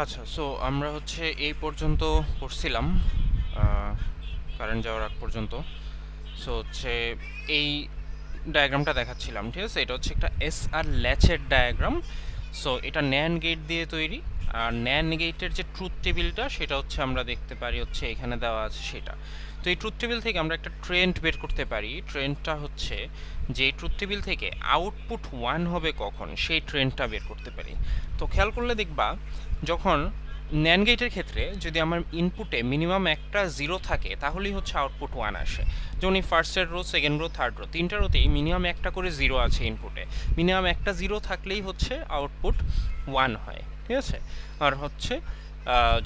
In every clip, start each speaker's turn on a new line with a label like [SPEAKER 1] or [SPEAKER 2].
[SPEAKER 1] আচ্ছা, সো আমরা হচ্ছে এই পর্যন্ত পড়ছিলাম, কারেন্ট যাওয়ার আগ পর্যন্ত। সো হচ্ছে এই ডায়াগ্রামটা দেখাচ্ছিলাম, ঠিক আছে? এটা হচ্ছে একটা এস আর ল্যাচের ডায়াগ্রাম। সো এটা ন্যান গেট দিয়ে তৈরি। আর ন্যান গেটের যে ট্রুথ টেবিলটা সেটা হচ্ছে আমরা দেখতে পারি হচ্ছে এখানে দেওয়া আছে সেটা। তো এই ট্রুথ টেবিল থেকে আমরা একটা ট্রেন্ড বের করতে পারি। ট্রেন্ডটা হচ্ছে যে ট্রুথ টেবিল থেকে আউটপুট 1 হবে কখন, সেই ট্রেন্ডটা বের করতে পারি। তো খেয়াল করলে দেখবা, যখন ন্যান গেটের ক্ষেত্রে যদি আমার ইনপুটে মিনিমাম একটা জিরো থাকে তাহলেই হচ্ছে আউটপুট 1 আসে। যেমন এই ফার্স্টের row, second row, third row, তিনটা রোতেই মিনিমাম একটা করে জিরো আছে ইনপুটে। মিনিমাম একটা জিরো থাকলেই হচ্ছে আউটপুট 1 হয়, ঠিক আছে? আর হচ্ছে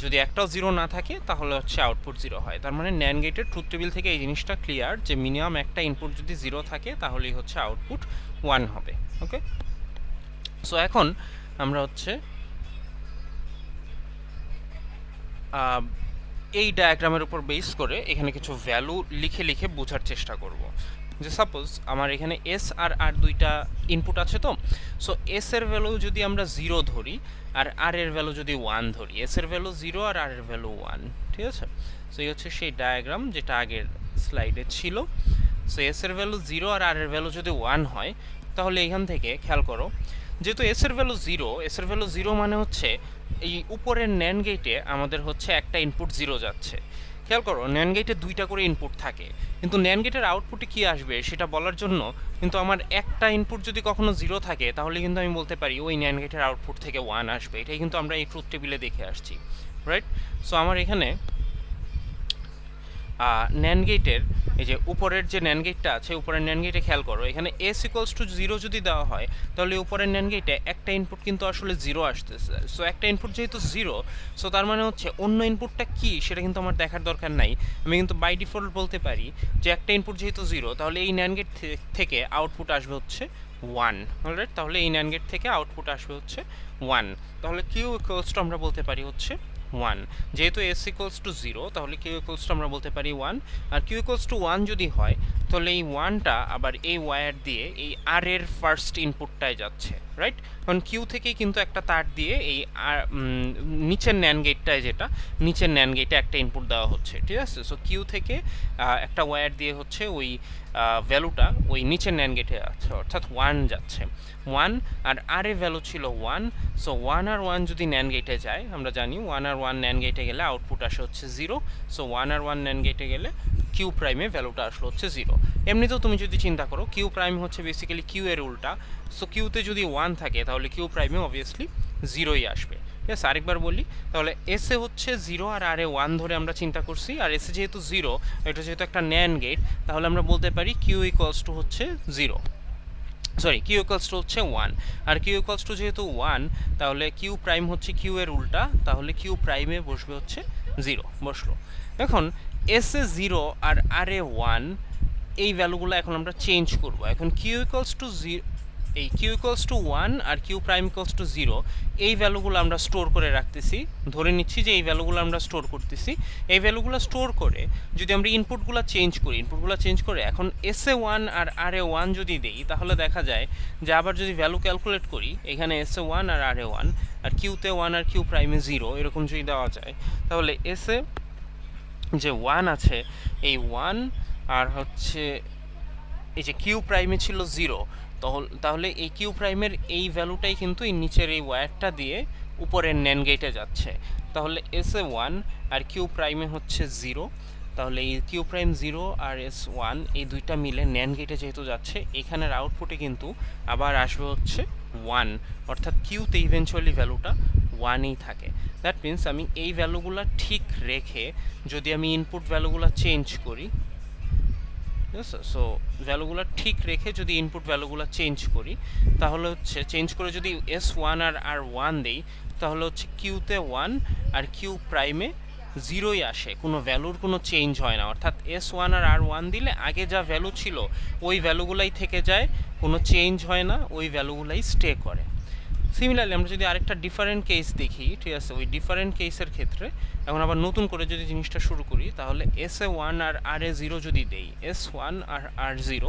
[SPEAKER 1] যদি একটাও জিরো না থাকে তাহলে হচ্ছে আউটপুট জিরো হয়। তার মানে ন্যান গেটের ট্রুথ টেবিল থেকে এই জিনিসটা ক্লিয়ার যে মিনিমাম একটা ইনপুট যদি জিরো থাকে তাহলেই হচ্ছে আউটপুট 1 হবে। ওকে, সো এখন আমরা হচ্ছে এই ডায়াগ্রামের উপর বেস করে এখানে কিছু ভ্যালু লিখে লিখে বোঝার চেষ্টা করব। যে সাপোজ আমার এখানে এস আর আর দুইটা ইনপুট আছে। তো সো এস এর ভ্যালু যদি আমরা জিরো ধরি আর আর এর ভ্যালু যদি 1 ধরি, এস এর ভ্যালু জিরো আর আর এর ভ্যালু 1, ঠিক আছে? সো এই হচ্ছে সেই ডায়াগ্রাম যেটা আগের স্লাইডে ছিল। সো এস এর ভ্যালু জিরো আর আর এর ভ্যালু যদি 1 হয়, তাহলে এখান থেকে খেয়াল করো, যেহেতু এস এর ভ্যালু জিরো, এস এর ভ্যালু জিরো মানে হচ্ছে এই উপরের ন্যান গেটে আমাদের হচ্ছে একটা ইনপুট জিরো যাচ্ছে। খেয়াল করো, ন্যান গেটে দুইটা করে ইনপুট থাকে, কিন্তু ন্যান গেটের আউটপুটে কি আসবে সেটা বলার জন্য কিন্তু আমার একটা ইনপুট যদি কখনো জিরো থাকে তাহলে কিন্তু আমি বলতে পারি ওই ন্যান গেটের আউটপুট থেকে 1 আসবে। এটাই কিন্তু আমরা এই ট্রুথ টেবিলে দেখে আসছি, রাইট? সো আমার এখানে ন্যান গেটের এই যে উপরের যে ন্যান গেটটা আছে, উপরের ন্যান গেটে খেয়াল করো, এখানে এস ইকুয়ালস টু জিরো যদি দেওয়া হয় তাহলে উপরের ন্যান গেটে একটা ইনপুট কিন্তু আসলে জিরো আসতেছে। সো একটা ইনপুট যেহেতু জিরো, সো তার মানে হচ্ছে অন্য ইনপুটটা কি সেটা কিন্তু আমার দেখার দরকার নাই। আমি কিন্তু বাই ডিফল্ট বলতে পারি যে একটা ইনপুট যেহেতু জিরো, তাহলে এই ন্যান গেট থেকে আউটপুট আসবে হচ্ছে 1। অলরাইট, তাহলে এই ন্যান গেট থেকে আউটপুট আসবে হচ্ছে 1। তাহলে কিউ ইকুয়ালস টু আমরা বলতে পারি হচ্ছে 1। যেহেতু এস ইকুয়ালস টু জিরো, তাহলে কিউ ইকুয়ালস টু আমরা বলতে পারি 1। আর কিউ ইকুয়ালস টু 1 যদি হয়, তাহলে এই 1টা আবার এই ওয়্যার দিয়ে এই আর এর ফার্স্ট ইনপুটটায় যাচ্ছে, রাইট? কারণ কিউ থেকেই কিন্তু একটা তার দিয়ে এই আর নিচের ন্যান গেটটায়, যেটা নিচের ন্যান গেটে একটা ইনপুট দেওয়া হচ্ছে, ঠিক আছে? সো কিউ থেকে একটা ওয়্যার দিয়ে হচ্ছে ওই ভ্যালুটা ওই নিচের ন্যান গেটে যাচ্ছে, অর্থাৎ 1 যাচ্ছে। 1 আর আর এর ভ্যালু ছিল 1। সো 1 আর 1 যদি ন্যান গেটে যায়, আমরা জানি 1 আর 1 ন্যান গেটে গেলে আউটপুট আসে হচ্ছে 0। সো 1 আর 1 ন্যান গেটে গেলে কিউ প্রাইমে ভ্যালুটা আসলো হচ্ছে 0। এমনিতেও তুমি যদি চিন্তা করো, কিউ প্রাইম হচ্ছে বেসিক্যালি কিউ এর উল্টা। সো কিউতে যদি 1 থাকে তাহলে কিউ প্রাইমে অবভিয়াসলি 0ই আসবে। ঠিক আছে, আরেকবার বলি, তাহলে এস এ হচ্ছে 0 আর আর এ 1 ধরে আমরা চিন্তা করছি। আর এস এ যেহেতু 0, এটা যেহেতু একটা ন্যান গেট, তাহলে আমরা বলতে পারি কিউ ইকুয়ালস টু হচ্ছে 0, সরি কিউ ইকুয়ালস টু হচ্ছে 1। আর কিউ ইকুয়ালস টু যেহেতু 1, তাহলে কিউ প্রাইম হচ্ছে কিউ এর উল্টা, তাহলে কিউ প্রাইমে বসবে হচ্ছে 0, বসলো। এখন এস এ 0 আর আর এ 1, এই ভ্যালুগুলো এখন আমরা চেঞ্জ করব। এখন কিউ ইকুয়ালস টু এই কিউ ইকুয়ালস টু 1 আর কিউ প্রাইম ইকুয়ালস টু 0, এই ভ্যালুগুলো আমরা স্টোর করে রাখতেছি। ধরে নিচ্ছি যে এই ভ্যালুগুলো আমরা স্টোর করতেছি। এই ভ্যালুগুলো স্টোর করে যদি আমরা ইনপুটগুলো চেঞ্জ করি, ইনপুটগুলো চেঞ্জ করে এখন এস এ 1 আর আর এ 1 যদি দেই, তাহলে দেখা যায় যে আবার যদি ভ্যালু ক্যালকুলেট করি, এখানে এস এ 1 আর আর এ 1 আর কিউতে 1 আর কিউ প্রাইমে 0 এরকম যদি দেওয়া যায়, তাহলে এস এ যে 1 আছে, এই 1 আর হচ্ছে এই যে কিউ প্রাইমে ছিল 0, তাহলে এই কিউ প্রাইমের এই ভ্যালুটাই কিন্তু এই নিচের এই ওয়্যারটা দিয়ে উপরের ন্যান গেটে যাচ্ছে। তাহলে এস এ 1 আর কিউ প্রাইমে হচ্ছে 0, তাহলে এই কিউ প্রাইম 0 আর এস 1 এই দুইটা মিলে ন্যান গেটে যেহেতু যাচ্ছে, এখানের আউটপুটে কিন্তু আবার আসবে হচ্ছে 1, অর্থাৎ কিউতে ইভেনচুয়ালি ভ্যালুটা 1ই থাকে। দ্যাট মিনস আমি এই ভ্যালুগুলো ঠিক রেখে যদি আমি ইনপুট ভ্যালুগুলো চেঞ্জ করি, ঠিক আছে? সো ভ্যালুগুলো ঠিক রেখে যদি ইনপুট ভ্যালুগুলো চেঞ্জ করি, তাহলে হচ্ছে চেঞ্জ করে যদি এস 1 আর আর 1 দেই, তাহলে হচ্ছে কিউতে 1 আর কিউ প্রাইমে 0ই আসে, কোনো ভ্যালুর কোনো চেঞ্জ হয় না। অর্থাৎ এস 1 আর আর 1 দিলে আগে যা ভ্যালু ছিল ওই ভ্যালুগুলাই থেকে যায়, কোনো চেঞ্জ হয় না, ওই ভ্যালুগুলাই স্টে করে। সিমিলারলি আমরা যদি আরেকটা ডিফারেন্ট কেস দেখি, ঠিক আছে, ওই ডিফারেন্ট কেসের ক্ষেত্রে এখন আবার নতুন করে যদি জিনিসটা শুরু করি, তাহলে SA1 আর RA0 যদি দেই, S1 আর R0,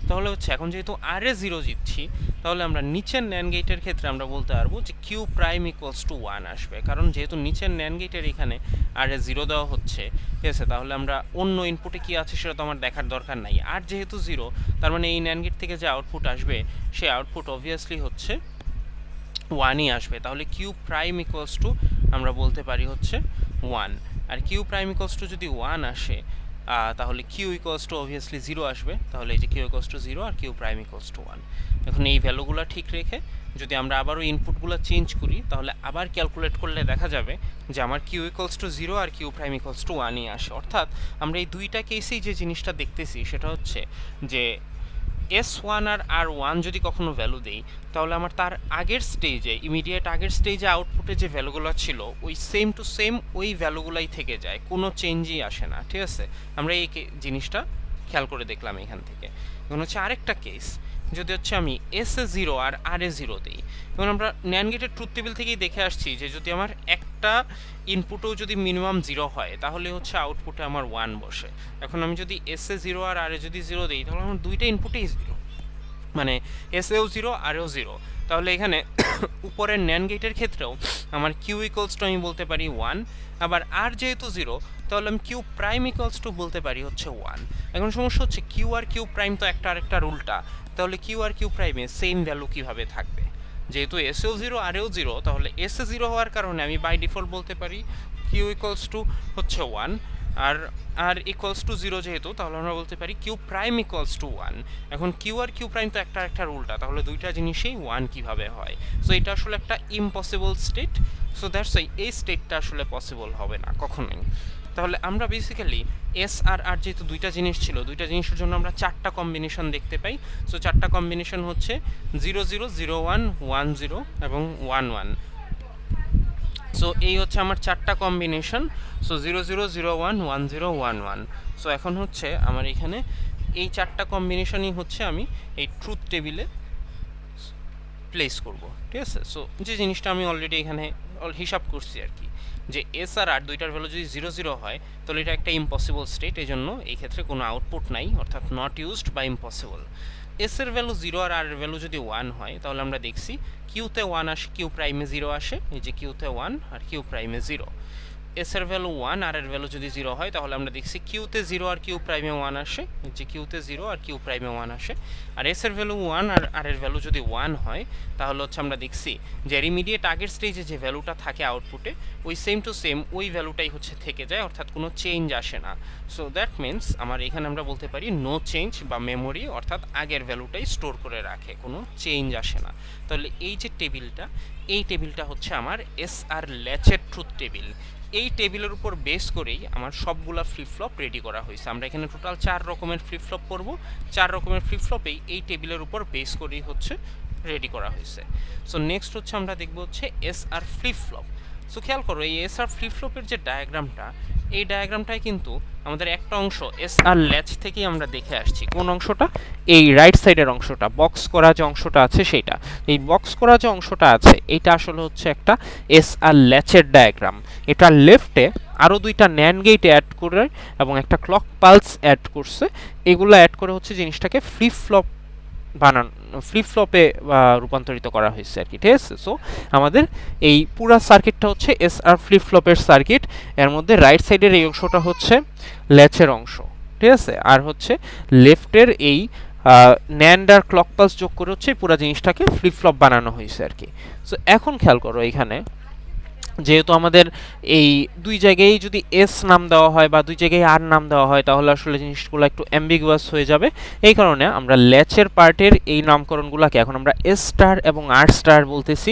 [SPEAKER 1] তাহলে হচ্ছে এখন যেহেতু RA0 দিচ্ছি, তাহলে আমরা নিচের ন্যান্ড গেটের ক্ষেত্রে আমরা বলতে পারবো যে কিউ প্রাইম ইকুয়ালস টু 1 আসবে, কারণ যেহেতু নিচের ন্যান্ড গেটের এখানে RA0 দেওয়া হচ্ছে, ঠিক আছে, তাহলে আমরা অন্য ইনপুটে কি আছে সেটা তো আমার দেখার দরকার নাই। আর যেহেতু 0, তার মানে এই ন্যান্ড গেট থেকে যে আউটপুট আসবে সেই আউটপুট অবভিয়াসলি হচ্ছে 1ই আসবে। তাহলে কিউ প্রাইম ইকুয়ালস টু আমরা বলতে পারি হচ্ছে 1, আর কিউ প্রাইম ইকুয়ালস টু যদি 1 আসে, তাহলে কিউ ইকুয়ালস টু অবভিয়াসলি 0 আসবে। তাহলে এই যে কিউ ইকুয়ালস টু 0 আর কিউ প্রাইম ইকুয়ালস টু 1। এখন এই ভ্যালুগুলো ঠিক রেখে যদি আমরা আবারও ইনপুটগুলো চেঞ্জ করি, তাহলে আবার ক্যালকুলেট করলে দেখা যাবে যে আমার কিউ ইকুয়ালস টু 0 আর কিউ প্রাইম ইকুয়ালস টু 1ই আসে। অর্থাৎ আমরা এই দুইটা কেসেই যে জিনিসটা দেখতেছি সেটা হচ্ছে যে S1 আর R1 যদি কখনো ভ্যালু দেই, তাহলে আমার তার আগের স্টেজে, ইমিডিয়েট আগের স্টেজে আউটপুটে যে ভ্যালুগুলো ছিল ওই সেম টু সেম ওই ভ্যালুগুলাই থেকে যায়, কোনো চেঞ্জই আসে না, ঠিক আছে। আমরা এই জিনিসটা খেয়াল করে দেখলাম এখান থেকে। এখন হচ্ছে আরেকটা কেস, যদি হচ্ছে আমি SA0 আর RA0 দিই, এবং আমরা ন্যান্ড গেটের ট্রুথ টেবিল থেকেই দেখে আসছি যে যদি আমার একটা ইনপুটও যদি মিনিমাম 0 হয়, তাহলে হচ্ছে আউটপুটে আমার 1 বসে। এখন আমি যদি SA0 আর RA যদি 0 দিই, তাহলে আমার দুইটা ইনপুটেই 0, মানে SAও 0 RAও 0। তাহলে এখানে উপরের ন্যান্ড গেটের ক্ষেত্রেও আমার কিউ ইকুয়ালস টু আমি বলতে পারি 1, আবার আর যেহেতু 0, তাহলে আমি কিউ প্রাইম ইকুয়ালস টু বলতে পারি হচ্ছে 1। এখন সমস্যা হচ্ছে কিউ আর কিউ প্রাইম তো একটা আরেকটার উল্টা, তাহলে কিউ আর কিউ প্রাইমে সেম ভ্যালু কিভাবে থাকবে? যেহেতু SAও 0 RAও 0, তাহলে SA 0 হওয়ার কারণে আমি বাই ডিফল্ট বলতে পারি কিউ ইকুয়ালস টু হচ্ছে 1, আর আর ইকুয়ালস টু 0 যেহেতু, তাহলে আমরা বলতে পারি কিউ প্রাইম ইকুয়ালস টু 1। এখন কিউ আর কিউ প্রাইম তো একটা আরেকটার উল্টা, তাহলে দুইটা জিনিসেই 1 কিভাবে হয়? সো এটা আসলে একটা impossible state. So that's why এই স্টেটটা আসলে পসিবল হবে না কখনোই। তাহলে আমরা বেসিক্যালি এস আর আর যেহেতু দুইটা জিনিস ছিল, দুইটা জিনিসের জন্য আমরা চারটা কম্বিনেশন দেখতে পাই। সো চারটা কম্বিনেশন হচ্ছে 0 0 0 1 1 0 এবং 1 1। সো এই হচ্ছে আমার চারটা কম্বিনেশন। সো 0 0 0 1 1 0 1 1। সো এখন হচ্ছে আমার এখানে এই চারটা কম্বিনেশনই হচ্ছে আমি এই ট্রুথ টেবিলে প্লেস করব, ঠিক আছে। সো যে জিনিসটা আমি অলরেডি এখানে হিসাব করছি আর কি, যে এস আর আর দুইটার ভ্যালু যদি 0 0 হয়, তাহলে এটা একটা ইম্পসিবল স্টেট, এই জন্য এই ক্ষেত্রে কোনো আউটপুট নাই, অর্থাৎ নট ইউজড বা ইম্পসিবল। এস এর ভ্যালু 0 আর আর এর ভ্যালু যদি 1 হয়, তাহলে আমরা দেখছি কিউতে 1 আসে, কিউ প্রাইমে 0 আসে, এই যে কিউতে 1 আর কিউ প্রাইমে 0। এস এর ভ্যালু 1 আর এর ভ্যালু যদি 0 হয়, তাহলে আমরা দেখছি কিউতে 0 আর কিউ প্রাইমে 1 আসে, যে কিউতে 0 আর কিউ প্রাইমে 1 আসে। আর এস এর ভ্যালু 1 আর আর এর ভ্যালু যদি 1 হয়, তাহলে হচ্ছে আমরা দেখছি যে ইমিডিয়েট আগের স্টেজে যে ভ্যালুটা থাকে আউটপুটে, ওই সেম টু সেম ওই ভ্যালুটাই হচ্ছে থেকে যায়, অর্থাৎ কোনো চেঞ্জ আসে না। সো দ্যাট মিনস আমার এখানে আমরা বলতে পারি নো চেঞ্জ বা মেমোরি, অর্থাৎ আগের ভ্যালুটাই স্টোর করে রাখে, কোনো চেঞ্জ আসে না। তাহলে এই যে টেবিলটা, এই টেবিলটা হচ্ছে আমার এস আর ল্যাচের ট্রুথ টেবিল। এই টেবিলের উপর বেস করেই আমার সবগুলা ফ্লিপ ফ্লপ রেডি করা হয়েছে। আমরা এখানে টোটাল 4 রকমের ফ্লিপ ফ্লপ করবো, 4 রকমের ফ্লিপ ফ্লপেই এই টেবিলের উপর বেস করেই হচ্ছে রেডি করা হয়েছে। সো নেক্সট হচ্ছে আমরা দেখবো হচ্ছে S R flip flop. So খেয়াল করো এই এস আর ফ্লিপ ফ্লপের যে ডায়াগ্রামটা, এই ডায়াগ্রামটাই কিন্তু আমাদের একটা অংশ এস আর ল্যাচ থেকেই আমরা দেখে আসছি। কোন অংশটা? এই রাইট সাইডের অংশটা, বক্স করা যে অংশটা আছে সেটা। এই বক্স করা যে অংশটা আছে এটা আসলে হচ্ছে একটা এস আর ল্যাচের ডায়াগ্রাম। এটা লেফটে আরও দুইটা ন্যান্ড গেট অ্যাড করে এবং একটা ক্লক পালস অ্যাড করছে। এগুলো অ্যাড করে হচ্ছে জিনিসটাকে ফ্লিপ ফ্লপ ফ্লিপ ফ্লপে রূপান্তরিত করা হয়েছে আর কি, ঠিক আছে। সো আমাদের এই পুরা সার্কিটটা হচ্ছে এস আর ফ্লিপ ফ্লপের সার্কিট। এর মধ্যে রাইট সাইডের এই অংশটা হচ্ছে ল্যাচের অংশ, ঠিক আছে, আর হচ্ছে লেফটের এই ন্যান্ড আর ক্লক পালস যোগ করে হচ্ছে পুরো জিনিসটাকে ফ্লিপ ফ্লপ বানানো হয়েছে আর কি। সো এখন খেয়াল করো এখানে যেহেতু আমাদের এই দুই জায়গায় যদি এস নাম দেওয়া হয় বা দুই জায়গায় আর নাম দেওয়া হয়, তাহলে আসলে জিনিসগুলো একটু অ্যাম্বিগুয়াস হয়ে যাবে। এই কারণে আমরা ল্যাচের পার্টের এই নামকরণগুলোকে এখন আমরা এস স্টার এবং আর স্টার বলতেছি,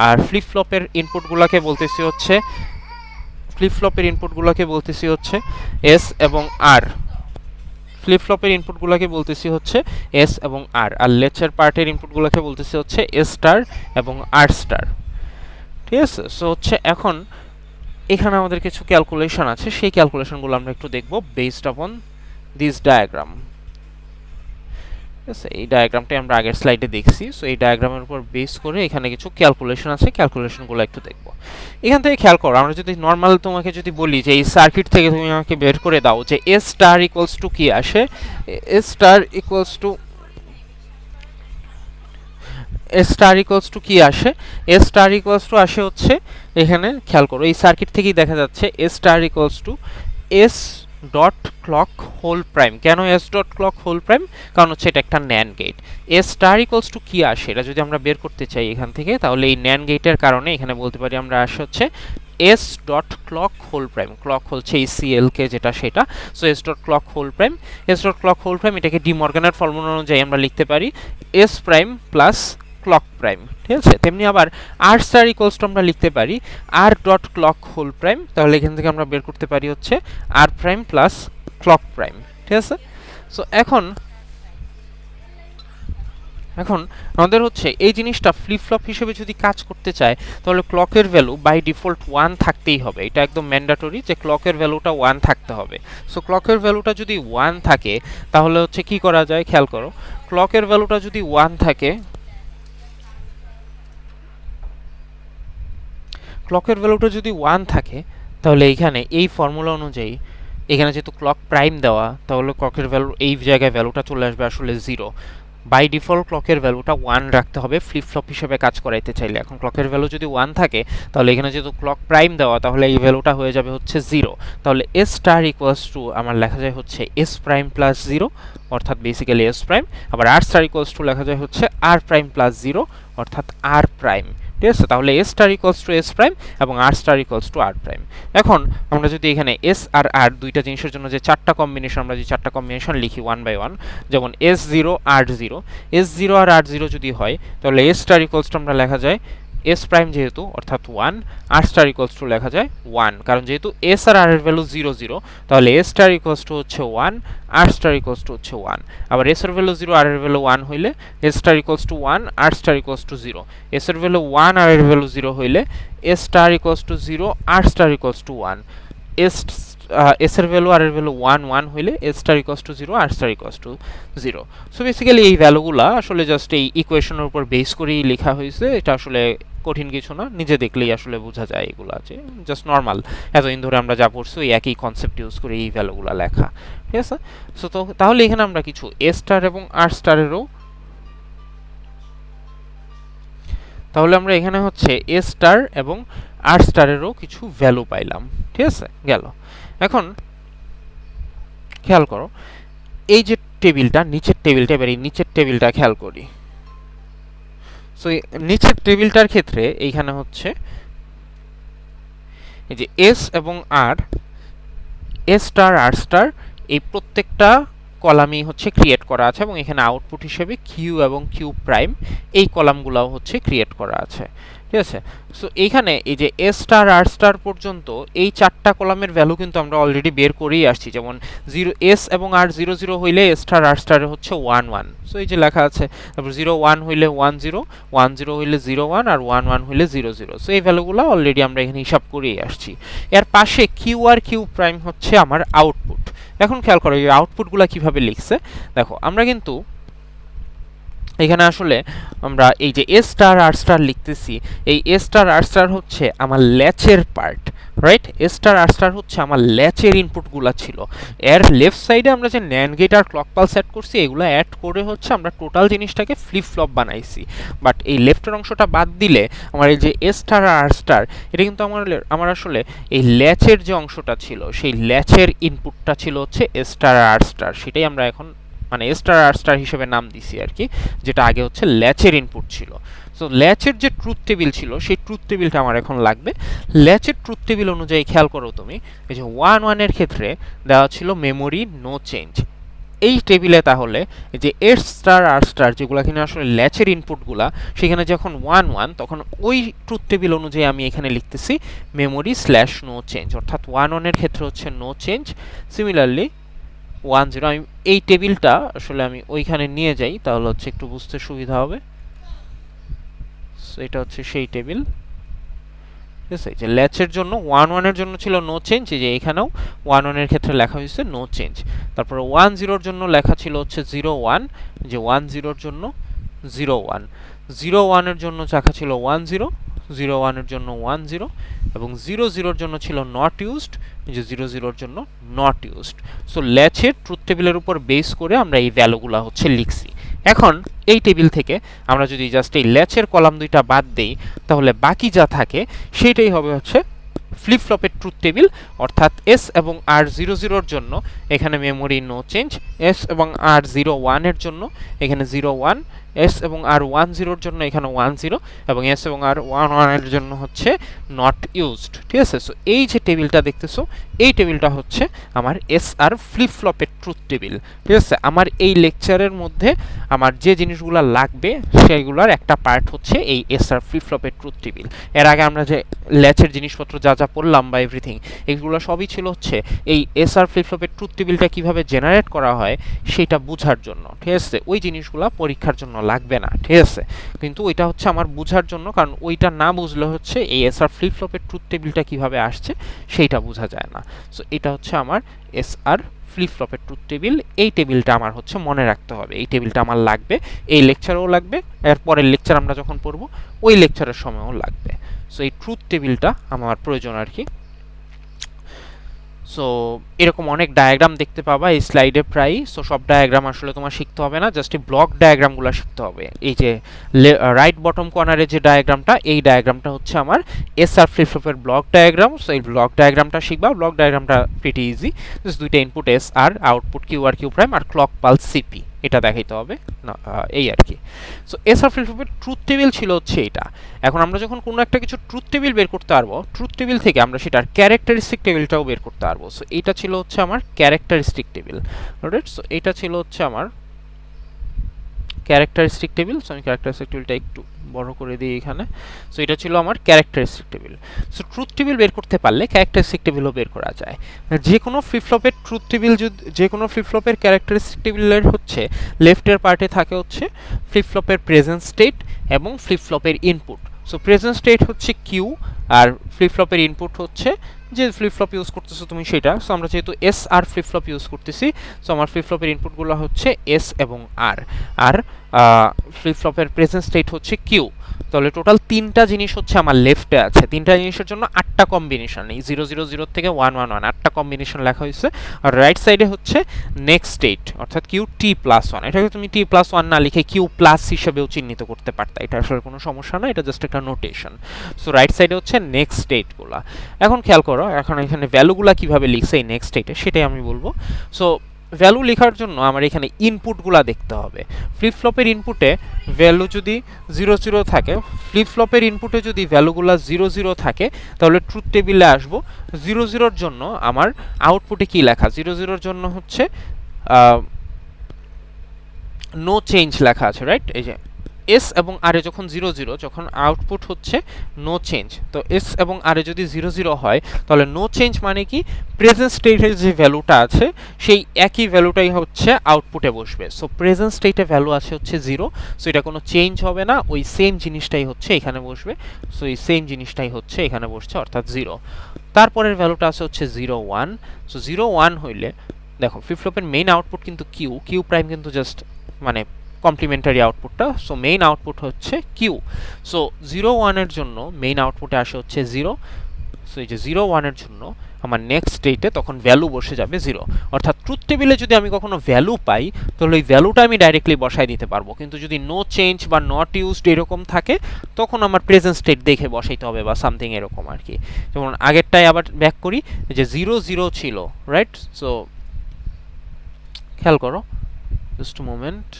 [SPEAKER 1] আর ফ্লিপ ফ্লপের ইনপুটগুলোকে বলতেছি হচ্ছে এস এবং আর। ফ্লিপ ফ্লপের ইনপুটগুলোকে বলতেছি হচ্ছে এস এবং আর, আর ল্যাচের পার্টের ইনপুটগুলোকে বলতেছি হচ্ছে এস স্টার এবং আর স্টার, ঠিক আছে। সো হচ্ছে এখন এখানে আমাদের কিছু ক্যালকুলেশন আছে, সেই ক্যালকুলেশনগুলো আমরা একটু দেখব বেসড আপন দিস ডায়াগ্রাম। ঠিক আছে, এই ডায়াগ্রামটাই আমরা আগের স্লাইডে দেখছি। সো এই ডায়াগ্রামের উপর বেস করে এখানে কিছু ক্যালকুলেশন আছে, ক্যালকুলেশনগুলো একটু দেখব। এখান থেকে খেয়াল করো, আমরা যদি নর্মাল তোমাকে যদি বলি যে এই সার্কিট থেকে তুমি আমাকে বের করে দাও যে এস স্টার ইকুয়ালস টু কি আসে, S star equals to S star equals to কি আসে, এস স্টার ইকুয়ালস টু আসে হচ্ছে, এখানে খেয়াল করো এই সার্কিট থেকেই দেখা যাচ্ছে S star equals to S dot clock whole prime. কেন S dot clock whole prime? কারণ হচ্ছে এটা একটা nand gate. S star equals to কি আসে এটা যদি আমরা বের করতে চাই এখান থেকে, তাহলে এই ন্যান্ড গেটের কারণে এখানে বলতে পারি আমরা আসে হচ্ছে S dot clock whole prime. Clock হচ্ছে এই সিএলকে যেটা সেটা, so S dot clock whole prime. S dot clock whole prime এটাকে ডি মর্গানের ফর্মুলা অনুযায়ী আমরা লিখতে পারি S prime plus clock prime. ঠিক আছে, তেমনি আবার আর স্টার ইকুয়ালস টু আমরা লিখতে পারি R dot clock whole prime. তাহলে এখান থেকে আমরা বের করতে পারি হচ্ছে R prime plus clock prime. ঠিক আছে, সো এখন আমাদের হচ্ছে এই জিনিসটা ফ্লিপ ফ্লপ হিসেবে যদি কাজ করতে চায় তাহলে ক্লকের ভ্যালু বাই ডিফল্ট 1 থাকতেই হবে। এটা একদম ম্যান্ডেটরি যে ক্লকের ভ্যালুটা 1 থাকতে হবে। সো ক্লকের ভ্যালুটা যদি 1 থাকে তাহলে হচ্ছে কি করা যায়, খেয়াল করো, ক্লকের ভ্যালুটা যদি 1 থাকে, ক্লকের ভ্যালুটা যদি 1 থাকে তাহলে এইখানে এই ফর্মুলা অনুযায়ী এখানে যেহেতু ক্লক প্রাইম দেওয়া, তাহলে ক্লকের ভ্যালু এই জায়গায় ভ্যালুটা চলে আসবে আসলে 0। বাই ডিফল্ট ক্লকের ভ্যালুটা 1 রাখতে হবে ফ্লিপ ফ্লপ হিসেবে কাজ করাইতে চাইলে। এখন ক্লকের ভ্যালু যদি 1 থাকে তাহলে এখানে যেহেতু ক্লক প্রাইম দেওয়া, তাহলে এই ভ্যালুটা হয়ে যাবে হচ্ছে 0। তাহলে এস স্টার ইকুয়ালস টু আমার লেখা যায় হচ্ছে এস প্রাইম প্লাস 0, অর্থাৎ বেসিক্যালি এস প্রাইম। আবার আর স্টার ইকুয়ালস টু লেখা যায় হচ্ছে আর প্রাইম প্লাস 0, অর্থাৎ আর প্রাইম। ঠিক আছে, তাহলে S star equals to S prime এবং R star equals to R prime. এখন আমরা যদি এখানে এস আর আর দুইটা জিনিসের জন্য যে চারটা কম্বিনেশন, আমরা যে চারটা কম্বিনেশন লিখি 1 বাই 1, যেমন এস জিরো আর জিরো, এস জিরো আর আর জিরো যদি হয় তাহলে এস স্টার ইকুয়ালস টু আমরা লেখা যায় এস প্রাইম যেহেতু, অর্থাৎ 1, আর স্টার ইকুয়ালস টু লেখা যায় 1, কারণ যেহেতু এস আর আর এর ভ্যালু 0 0, তাহলে এস স্টার ইকুয়ালস টু হচ্ছে 1, আর স্টার ইকুয়ালস টু হচ্ছে 1। আবার এস এর ভ্যালু 0 আর এর ভ্যালু 1 হইলে S star equals to 1, R star equals to 0। S এর ভ্যালু 1 আর এর ভ্যালু 0 হইলে S star equals to 0, R star equals to 1। S S এর ভ্যালু আর এর ভ্যালু 1 1 হইলে S star equals to 0, R star equals to 0। So basically এই ভ্যালুগুলা আসলে just এই ইকুয়েশনের উপর বেস করেই লেখা হয়েছে। এটা আসলে কঠিন কিছু না, নিজে দেখলেই আসলে বোঝা যায় এগুলো আছে জাস্ট নর্মাল, এতদিন ধরে আমরা যা পড়ছি ওই একই কনসেপ্ট ইউজ করে এই ভ্যালুগুলো লেখা। ঠিক আছে, সো তো তাহলে এখানে আমরা কিছু এস স্টার এবং আর স্টারেরও, তাহলে আমরা এখানে হচ্ছে এস স্টার এবং আর স্টারেরও কিছু ভ্যালু পাইলাম। ঠিক আছে, গেল। এখন খেয়াল করো এই যে টেবিলটা, নিচের টেবিলটা, এবার এই নিচের টেবিলটা খেয়াল করি। সো নিচের টেবিলটার ক্ষেত্রে এইখানে হচ্ছে এই যে এস এবং আর, এস স্টার আর স্টার, এই প্রত্যেকটা কলামই হচ্ছে ক্রিয়েট করা আছে এবং এখানে আউটপুট হিসেবে কিউ এবং কিউ প্রাইম এই কলামগুলোও হচ্ছে ক্রিয়েট করা আছে। ঠিক আছে, সো এইখানে এই যে এস স্টার আর স্টার পর্যন্ত এই চারটা কলামের ভ্যালু কিন্তু আমরা অলরেডি বের করেই আসছি। যেমন 0 এস এবং আর 0 0 হইলে এস স্টার আর স্টারে হচ্ছে 1 1, সো এই যে লেখা আছে। তারপর 0 1 হইলে 1 0, 1 0 হইলে 0 1, আর 1 1 হইলে 0 0। সো এই ভ্যালুগুলো অলরেডি আমরা এখানে হিসাব করেই আসছি। এর পাশে কিউ আর কিউ প্রাইম হচ্ছে আমার আউটপুট। এখন খেয়াল করো এই আউটপুটগুলো কিভাবে লিখছে। দেখো আমরা কিন্তু এখানে আসলে আমরা এই যে এস স্টার আর স্টার লিখতেছি, এই এস স্টার আর স্টার হচ্ছে আমার ল্যাচের পার্ট, রাইট? এস স্টার আর স্টার হচ্ছে আমার ল্যাচের ইনপুটগুলো ছিল। এর লেফট সাইডে আমরা যে ন্যান্ড গেট আর ক্লক পালস অ্যাড করছি, এগুলো অ্যাড করে হচ্ছে আমরা টোটাল জিনিসটাকে ফ্লিপ ফ্লপ বানাইছি। বাট এই লেফটের অংশটা বাদ দিলে আমার এই যে এস স্টার আর স্টার, এটা কিন্তু আমার আসলে এই ল্যাচের যে অংশটা ছিল, সেই ল্যাচের ইনপুটটা ছিল হচ্ছে এস স্টার আর স্টার। সেটাই আমরা এখন মানে এস স্টার আর স্টার হিসেবে নাম দিছি আর কি, যেটা আগে হচ্ছে ল্যাচের ইনপুট ছিল। সো ল্যাচের যে ট্রুথ টেবিল ছিল সেই ট্রুথ টেবিলটা আমার এখন লাগবে। ল্যাচের ট্রুথ টেবিল অনুযায়ী খেয়াল করো তুমি, এই যে 1 1 এর ক্ষেত্রে দেওয়া ছিল মেমোরি নো চেঞ্জ। এই টেবিলে তাহলে যে এস স্টার আর স্টার যেগুলো কিনা আসলে ল্যাচের ইনপুটগুলা, সেখানে যখন 1 1 তখন ওই ট্রুথ টেবিল অনুযায়ী আমি এখানে লিখতেছি মেমোরি স্ল্যাশ নো চেঞ্জ, অর্থাৎ 1 1 এর ক্ষেত্রে হচ্ছে নো চেঞ্জ। সিমিলারলি 1 0, আমি এই টেবিলটা আসলে আমি ওইখানে নিয়ে যাই তাহলে হচ্ছে একটু বুঝতে সুবিধা হবে। সো এটা হচ্ছে সেই টেবিল। ঠিক আছে, যে ল্যাচের জন্য 1 1 এর জন্য ছিল নো চেঞ্জ, এই যে এখানেও 1 1 এর ক্ষেত্রে লেখা হয়েছে নো চেঞ্জ। তারপরে 1 0 এর জন্য লেখা ছিল হচ্ছে 0 1, যে 1 0 এর জন্য 0 1, 0 1 এর জন্য লেখা ছিল 1 0, 0 1 এর জন্য 1 0, এবং 0 0 এর জন্য ছিল নট ইউজড, যে 0 0 এর জন্য নট ইউজড। সো ল্যাচের ট্রুথ টেবিলের উপর বেস করে আমরা এই ভ্যালুগুলো হচ্ছে লিখছি। এখন এই টেবিল থেকে আমরা যদি জাস্ট এই ল্যাচের কলাম দুইটা বাদ দেই, তাহলে বাকি যা থাকে সেটাই হবে হচ্ছে ফ্লিপ ফ্লপের ট্রুথ টেবিল, অর্থাৎ এস এবং আর 0 0 এর জন্য এখানে মেমোরি নো চেঞ্জ, এস এবং আর 0 1 এর জন্য এখানে 0 1, এস এবং আর 1 0 এর জন্য এখানে 1 0, এবং এস এবং আর 1 1 এর জন্য হচ্ছে নট ইউজড। ঠিক আছে, সো এই যে টেবিলটা দেখতেছো, এই টেবিলটা হচ্ছে আমার এস আর ফ্লিপ ফ্লপের ট্রুথ টেবিল। ঠিক আছে, আমার এই লেকচারের মধ্যে আমার যে জিনিসগুলো লাগবে সেইগুলোর একটা পার্ট হচ্ছে এই এস আর ফ্লিপ ফ্লপের ট্রুথ টেবিল। এর আগে আমরা যে ল্যাচের জিনিসপত্র যা যা পড়লাম বা এভরিথিং, এগুলো সবই ছিল হচ্ছে এই এস আর ফ্লিপ ফ্লপের ট্রুথ টেবিলটা কিভাবে জেনারেট করা হয় সেটা বোঝার জন্য। ঠিক আছে, ওই জিনিসগুলো পরীক্ষার জন্য লাগবে না। ঠিক আছে, কিন্তু ওইটা হচ্ছে আমার বোঝার জন্য, কারণ ওইটা না বুঝলে হচ্ছে এই এস আর ফ্লিপ ফ্লপের ট্রুথ টেবিলটা কিভাবে আসছে সেইটা বোঝা যায় না। সো এটা হচ্ছে আমার এস আর ফ্লিপ ফ্লপের ট্রুথ টেবিল। এই টেবিলটা আমার হচ্ছে মনে রাখতে হবে, এই টেবিলটা আমার লাগবে, এই লেকচারেও লাগবে, এর পরের লেকচার আমরা যখন পড়ব ওই লেকচারের সময়ও লাগবে। সো এই ট্রুথ টেবিলটা আমার প্রয়োজন আর কি। সো এরকম অনেক ডায়াগ্রাম দেখতে পাবা এই স্লাইডে প্রায়। সো সব ডায়াগ্রাম আসলে তোমার শিখতে হবে না, জাস্ট এই ব্লক ডায়াগ্রামগুলো শিখতে হবে। এই যে রাইট বটম কর্নারে যে ডায়াগ্রামটা, এই ডায়াগ্রামটা হচ্ছে আমার এস আর ফ্লিপ ফ্লপের ব্লক ডায়াগ্রাম। সো এই ব্লক ডায়াগ্রামটা শিখবা। ব্লক ডায়াগ্রামটা প্রিটি ইজি, জাস্ট দুইটা input S R, output Q আর কিউ প্রাইম, আর ক্লক পালস সিপি, এটা দেখাইতে হবে না, এই আর কি। সো এস আর ফ্লিপ ফ্লপের ট্রুথ টেবিল ছিল হচ্ছে এটা। এখন আমরা যখন কোনো একটা কিছু ট্রুথ টেবিল বের করতে পারবো, ট্রুথ টেবিল থেকে আমরা সেটার ক্যারেক্টারিস্টিক টেবিলটাও বের করতে পারবো। সো এটা ছিল হচ্ছে আমার ক্যারেক্টারিস্টিক টেবিল। রাইট, সো এটা ছিল হচ্ছে আমার ক্যারেক্টারিস্টিক টেবিল। সো আমি ক্যারেক্টারিস্টিক টেবিলটা একটু বড় করে দিই এখানে। সো এটা ছিল আমার characteristic table. So truth table বের করতে পারলে ক্যারেক্টারিস্টিক টেবিলও বের করা যায়। যে কোনো ফ্লিপ ফ্লপের ট্রুথ টেবিল, যদি যে কোনো ফ্লিপ ফ্লপের ক্যারেক্টারিস্টিক টেবিলের হচ্ছে লেফটের পার্টে থাকে হচ্ছে ফ্লিপ ফ্লপের প্রেজেন্ট স্টেট এবং ফ্লিপ ফ্লপের ইনপুট। সো প্রেজেন্ট স্টেট হচ্ছে কিউ, আর ফ্লিপ ফ্লপের ইনপুট হচ্ছে যে ফ্লিপ ফ্লপ ইউজ করতেছো তুমি সেটা। সো আমরা যেহেতু S R flip flop use করতেছি, সো আমার ফ্লিপ ফ্লপের ইনপুটগুলো হচ্ছে এস এবং আর, আর ফ্লিপ ফ্লপের প্রেজেন্ট স্টেট হচ্ছে কিউ। তাহলে টোটাল তিনটা জিনিস হচ্ছে আমার লেফটে আছে। তিনটা জিনিসের জন্য 8টা কম্বিনেশন, এই 0 0 0 থেকে 1 1 1, 8টা কম্বিনেশন লেখা হয়েছে। আর রাইট সাইডে হচ্ছে নেক্সট স্টেট, অর্থাৎ কিউ টি প্লাস 1। এটাকে তুমি টি প্লাস 1 না লিখে কিউ প্লাস হিসেবেও চিহ্নিত করতে পারতা, এটা আসলে কোনো সমস্যা না, এটা জাস্ট একটা নোটেশন। সো রাইট সাইডে হচ্ছে নেক্সট স্টেটগুলা। এখন খেয়াল করো, এখন এখানে ভ্যালুগুলা কিভাবে লিখছে এই নেক্সট স্টেটে সেটাই আমি বলবো। সো ভ্যালু লেখার জন্য আমার এখানে ইনপুটগুলো দেখতে হবে। ফ্লিপ ফ্লপের ইনপুটে ভ্যালু যদি 0 0 থাকে, ফ্লিপ ফ্লপের ইনপুটে যদি ভ্যালুগুলো 0 0 থাকে, তাহলে ট্রুথ টেবিলে আসবো। 0 0 এর জন্য আমার আউটপুটে কি লেখা, 0 0 এর জন্য হচ্ছে নো চেঞ্জ লেখা আছে, রাইট। এই যে এস এবং আর এ যখন 0 0, যখন আউটপুট হচ্ছে নো চেঞ্জ, তো এস এবং আর এ যদি 0 0 হয়, তাহলে নো চেঞ্জ মানে কি, প্রেজেন্ট স্টেটের যে ভ্যালুটা আছে সেই একই ভ্যালুটাই হচ্ছে আউটপুটে বসবে। সো প্রেজেন্ট স্টেটে ভ্যালু আছে হচ্ছে 0, সো এটা কোনো চেঞ্জ হবে না, ওই সেম জিনিসটাই হচ্ছে এখানে বসবে। সো এই সেম জিনিসটাই হচ্ছে এখানে বসছে, অর্থাৎ 0। তারপরের ভ্যালুটা আছে হচ্ছে 0 1। সো 0 1 হইলে দেখো ফ্লিপ ফ্লপের মেইন আউটপুট কিন্তু কিউ, কিউ প্রাইম কিন্তু জাস্ট মানে কমপ্লিমেন্টারি আউটপুটটা। সো মেইন আউটপুট হচ্ছে কিউ। সো 0 1 এর জন্য মেইন আউটপুটে আসে হচ্ছে 0। সো এই যে 0 1 এর জন্য আমার নেক্সট স্টেটে তখন ভ্যালু বসে যাবে 0। অর্থাৎ ট্রুথ টেবিলে যদি আমি কখনো ভ্যালু পাই, তাহলে ওই ভ্যালুটা আমি ডাইরেক্টলি বসাই দিতে পারবো। কিন্তু যদি নো চেঞ্জ বা নট ইউজড এরকম থাকে, তখন আমার প্রেজেন্ট স্টেট দেখে বসাইতে হবে বা সামথিং এরকম আর কি। যেমন আগেরটাই আবার ব্যাক করি, যে 0 0 ছিল, রাইট। সো খেয়াল করো, জাস্ট মোমেন্ট।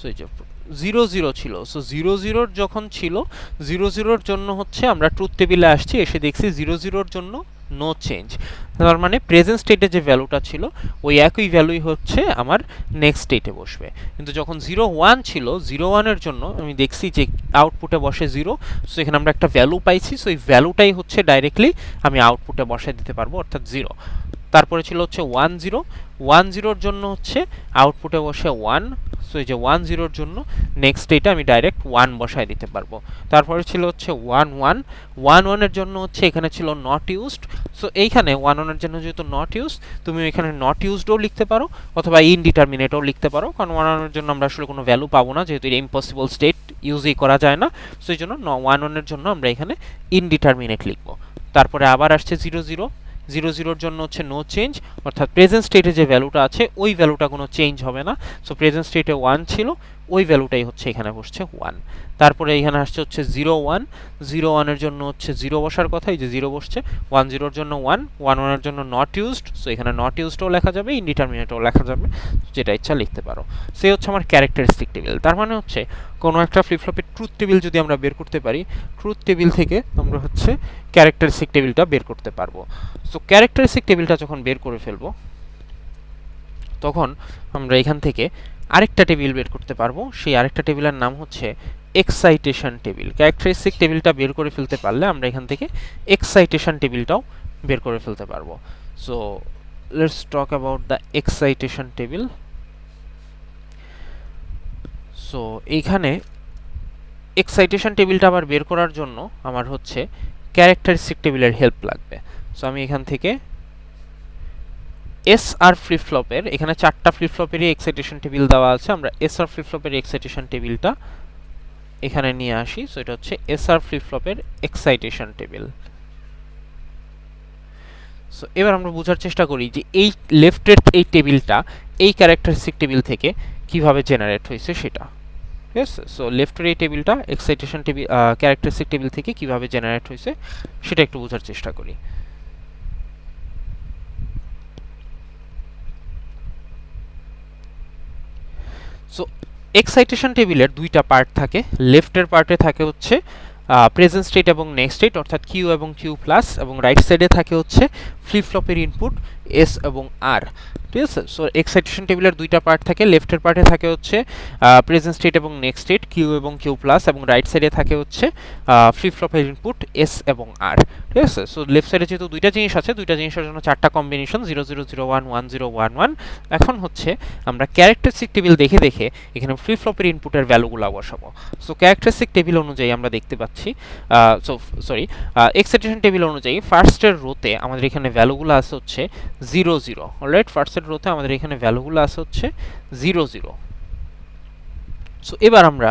[SPEAKER 1] সো এই যে 0 0 ছিল, সো 0 0 যখন ছিল, 0 0 এর জন্য হচ্ছে আমরা ট্রুথ টেবিলে আসছি, এসে দেখছি 0 0 এর জন্য নো চেঞ্জ। তার মানে প্রেজেন্ট স্টেটে যে ভ্যালুটা ছিল ওই একই ভ্যালুই হচ্ছে আমার নেক্সট স্টেটে বসবে। কিন্তু যখন 0 1 ছিল, 0 1 এর জন্য আমি দেখছি যে আউটপুটে বসে 0। সো এখানে আমরা একটা ভ্যালু পাইছি, সো এই ভ্যালুটাই হচ্ছে ডাইরেক্টলি আমি আউটপুটে বসাই দিতে পারবো, অর্থাৎ 0। তারপরে ছিল হচ্ছে 1 0, 1 0-র জন্য হচ্ছে আউটপুটে বসে 1, সো এই যে 1 0-র জন্য নেক্সট এটা আমি ডাইরেক্ট 1 বসায় দিতে পারবো। তারপরে ছিল হচ্ছে 1 1, 1 1-এর জন্য হচ্ছে এখানে ছিল নট ইউজড, সো এইখানে 1 1-এর জন্য যেহেতু নট ইউজ, তুমি এখানে নট ইউজডও লিখতে পারো অথবা ইনডিটারমিনেটও লিখতে পারো, কারণ 1 1-এর জন্য আমরা আসলে কোনো ভ্যালু পাবো না, যেহেতু এটা ইম্পসিবল স্টেট, ইউজই করা যায় না, সো এই জন্য 1 1-এর জন্য আমরা এখানে ইনডিটারমিনেট লিখবো। তারপরে আবার আসছে 0 0, 0 0-র জন্য হচ্ছে নো চেঞ্জ, অর্থাৎ প্রেজেন্ট স্টেটে যে ভ্যালুটা আছে ওই ভ্যালুটা কোনো চেঞ্জ হবে না, সো প্রেজেন্ট স্টেটে 1 ছিল, ওই ভ্যালুটাই হচ্ছে এখানে বসছে 1। তারপরে এখানে আসছে হচ্ছে 0 1, 0 1-এর জন্য হচ্ছে 0 বসার কথা, এই যে 0 বসছে, 1 0-র জন্য 1, 1 1-এর জন্য নট ইউজড, সো এখানে নট ইউজডও লেখা যাবে, ইনডিটারমিনেটও লেখা যাবে, যেটা ইচ্ছা লিখতে পারো। সে হচ্ছে আমার ক্যারেক্টারিস্টিক টেবিল। তার মানে হচ্ছে কোনো একটা ফ্লিপ ফ্লপের ট্রুথ টেবিল যদি আমরা বের করতে পারি, ট্রুথ টেবিল থেকে আমরা হচ্ছে ক্যারেক্টারিস্টিক টেবিলটা বের করতে পারবো। সো ক্যারেক্টারিস্টিক টেবিলটা যখন বের করে ফেলবো, তখন আমরা এখান থেকে আরেকটা টেবিল বের করতে পারবো, সেই আরেকটা টেবিলের নাম হচ্ছে এক্সাইটেশন টেবিল। ক্যারেক্টারিস্টিক টেবিলটা বের করে ফেলতে পারলে আমরা এখান থেকে এক্সাইটেশন টেবিলটাও বের করে ফেলতে পারবো। So let's talk about the excitation table. So এইখানে এক্সাইটেশন টেবিলটা আবার বের করার জন্য আমার হচ্ছে ক্যারেক্টারিস্টিক টেবিলের হেল্প লাগবে। সো আমি এখান থেকে এসআর ফ্লিপ ফ্লপের, এখানে 4টা ফ্লিপ ফ্লপেরই এক্সাইটেশন টেবিল দেওয়া আছে, আমরা এসআর ফ্লিপ ফ্লপের এক্সাইটেশন টেবিলটা এখানে নিয়ে আসি। সো এটা হচ্ছে এসআর ফ্লিপ ফ্লপের এক্সাইটেশন টেবিল। সো এবার আমরা বোঝার চেষ্টা করি যে এই লেফটের এই টেবিলটা এই ক্যারেক্টারিস্টিক টেবিল থেকে কিভাবে জেনারেট হয়েছে সেটা। ঠিক আছে, সো লেফটের এই টেবিলটা এক্সাইটেশন টেবিল ক্যারেক্টারিস্টিক টেবিল থেকে কিভাবে জেনারেট হয়েছে সেটা একটু বোঝার চেষ্টা করি। সো এক্সাইটেশন টেবিলের দুইটা পার্ট থাকে, লেফটের পার্টে থাকে হচ্ছে প্রেজেন্ট স্টেট এবং নেক্সট স্টেট অর্থাৎ কিউ এবং কিউ প্লাস, এবং রাইট সাইডে থাকে হচ্ছে ফ্লিপ ফ্লপের ইনপুট এস এবং আর। ঠিক আছে, সো এক্সাইটেশন টেবিলের দুইটা পার্ট থাকে, লেফটের পার্টে থাকে হচ্ছে প্রেজেন্ট স্টেট এবং নেক্সট স্টেট কিউ এবং কিউ প্লাস, এবং রাইট সাইডে থাকে হচ্ছে ফ্লিপ ফ্লপের ইনপুট এস এবং আর। ঠিক আছে, সো লেফট সাইডে যেহেতু দুইটা জিনিস আছে, দুইটা জিনিসের জন্য 4টা কম্বিনেশন 0 0 0 1 1 0 1 1। এখন হচ্ছে আমরা ক্যারেক্টারিস্টিক টেবিল দেখে দেখে এখানে ফ্লিপ ফ্লপের ইনপুটের ভ্যালুগুলো বসাবো। সো ক্যারেক্টারিস্টিক টেবিল অনুযায়ী আমরা দেখতে পাচ্ছি, এক্সাইটেশন টেবিল অনুযায়ী ফার্স্টের রোতে আমাদের এখানে ভ্যালুগুলো আছে হচ্ছে 0 0। অলরাইট, ফার্স্টের রোতে আমাদের এখানে ভ্যালুগুলো আছে হচ্ছে 0 0। সো এবার আমরা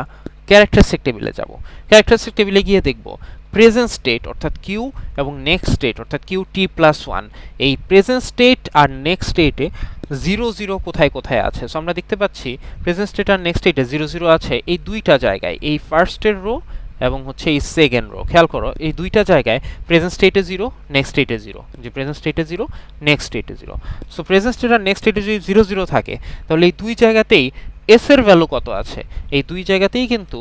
[SPEAKER 1] ক্যারেক্টারিস্টিক টেবিলে যাব। ক্যারেক্টারিস্টিক টেবিলে গিয়ে দেখব প্রেজেন্ট স্টেট অর্থাৎ কিউ এবং নেক্সট স্টেট অর্থাৎ কিউ টি প্লাস 1, এই প্রেজেন্ট স্টেট আর নেক্সট স্টেটে 0 0 কোথায় কোথায় আছে। সো আমরা দেখতে পাচ্ছি প্রেজেন্ট স্টেট আর নেক্সট স্টেটে 0 0 আছে এই দুইটা জায়গায়, এই ফার্স্টের রো এবং হচ্ছে এই সেকেন্ড রো। খেয়াল করো এই দুইটা জায়গায় প্রেজেন্ট স্টেটে 0, নেক্সট স্টেটে 0, যে প্রেজেন্ট স্টেটে 0, নেক্সট স্টেটে 0। সো প্রেজেন্ট স্টেট আর নেক্সট স্টেটে যদি 0 0 থাকে, তাহলে এই দুই জায়গাতেই এস এর ভ্যালু কত আছে, এই দুই জায়গাতেই কিন্তু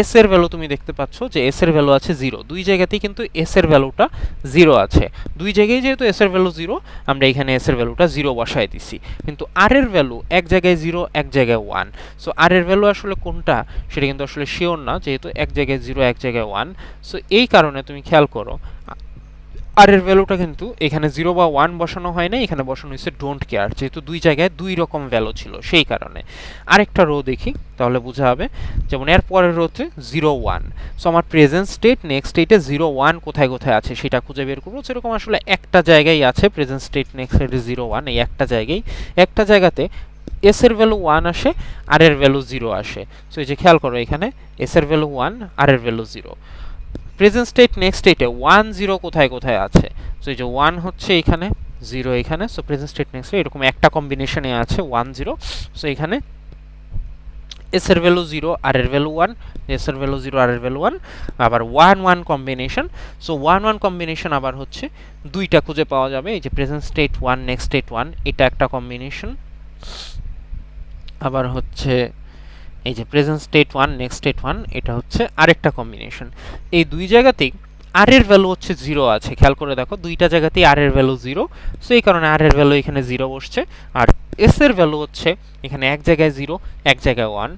[SPEAKER 1] এস এর ভ্যালু তুমি দেখতে পাচ্ছ যে এস এর ভ্যালু আছে 0। দুই জায়গাতেই কিন্তু এস এর ভ্যালুটা 0 আছে। দুই জায়গায় যেহেতু এস এর ভ্যালু 0, আমরা এখানে এস এর ভ্যালুটা 0 বসায় দিছি। কিন্তু আর এর ভ্যালু এক জায়গায় 0, এক জায়গায় 1। সো আর এর ভ্যালু আসলে কোনটা সেটা কিন্তু আসলে শিওর না, যেহেতু এক জায়গায় 0, এক জায়গায় 1। সো এই কারণে তুমি খেয়াল করো আর এর ভ্যালুটা কিন্তু এখানে 0 বা 1 বসানো হয় না, এখানে বসানো হয়েছে ডোন্ট কেয়ার, যেহেতু দুই জায়গায় দুই রকম ভ্যালু ছিল সেই কারণে। আরেকটা রো দেখি তাহলে বোঝা হবে, যেমন এর পরের রোতে 0 1। সো আমার প্রেজেন্ট স্টেট নেক্সট স্টেটে 0 1 কোথায় কোথায় আছে সেটা খুঁজে বের করবো। সেরকম আসলে একটা জায়গায় আছে প্রেজেন্ট স্টেট নেক্সট স্টেটে 0 1, এই একটা জায়গায়, একটা জায়গাতে এস এর ভ্যালু 1 আসে আর এর ভ্যালু 0 আসে। সো এই যে খেয়াল করো এখানে এস এর ভ্যালু 1 আর এর ভ্যালু 0। প্রেজেন্ট স্টেট নেক্সট স্টেটে 1 0 কোথায় কোথায় আছে, সো এই যে 1 হচ্ছে এখানে, 0 এখানে। So present state next state এরকম একটা কম্বিনেশনে আছে 1 0। সো এখানে এস এর ভ্যালু 0 আর এর ভ্যালু 1, এস এর ভ্যালু 0 আর এর ভ্যালু 1, আবার 1 1 কম্বিনেশন। সো 1 1 কম্বিনেশন আবার হচ্ছে দুইটা খুঁজে পাওয়া যাবে, এই যে প্রেজেন্ট স্টেট 1 নেক্সট স্টেট 1, এটা একটা কম্বিনেশন। আবার হচ্ছে এই যে প্রেজেন্ট স্টেট 1 নেক্সট স্টেট 1, এটা হচ্ছে আরেকটা কম্বিনেশন। এই দুই জায়গাতেই আর এর ভ্যালু হচ্ছে 0 আছে, খেয়াল করে দেখো দুইটা জায়গাতেই আর এর ভ্যালু 0। সো এই কারণে আর এর ভ্যালু এখানে 0 বসছে, আর এস এর ভ্যালু হচ্ছে এখানে এক জায়গায় 0, এক জায়গায় 1।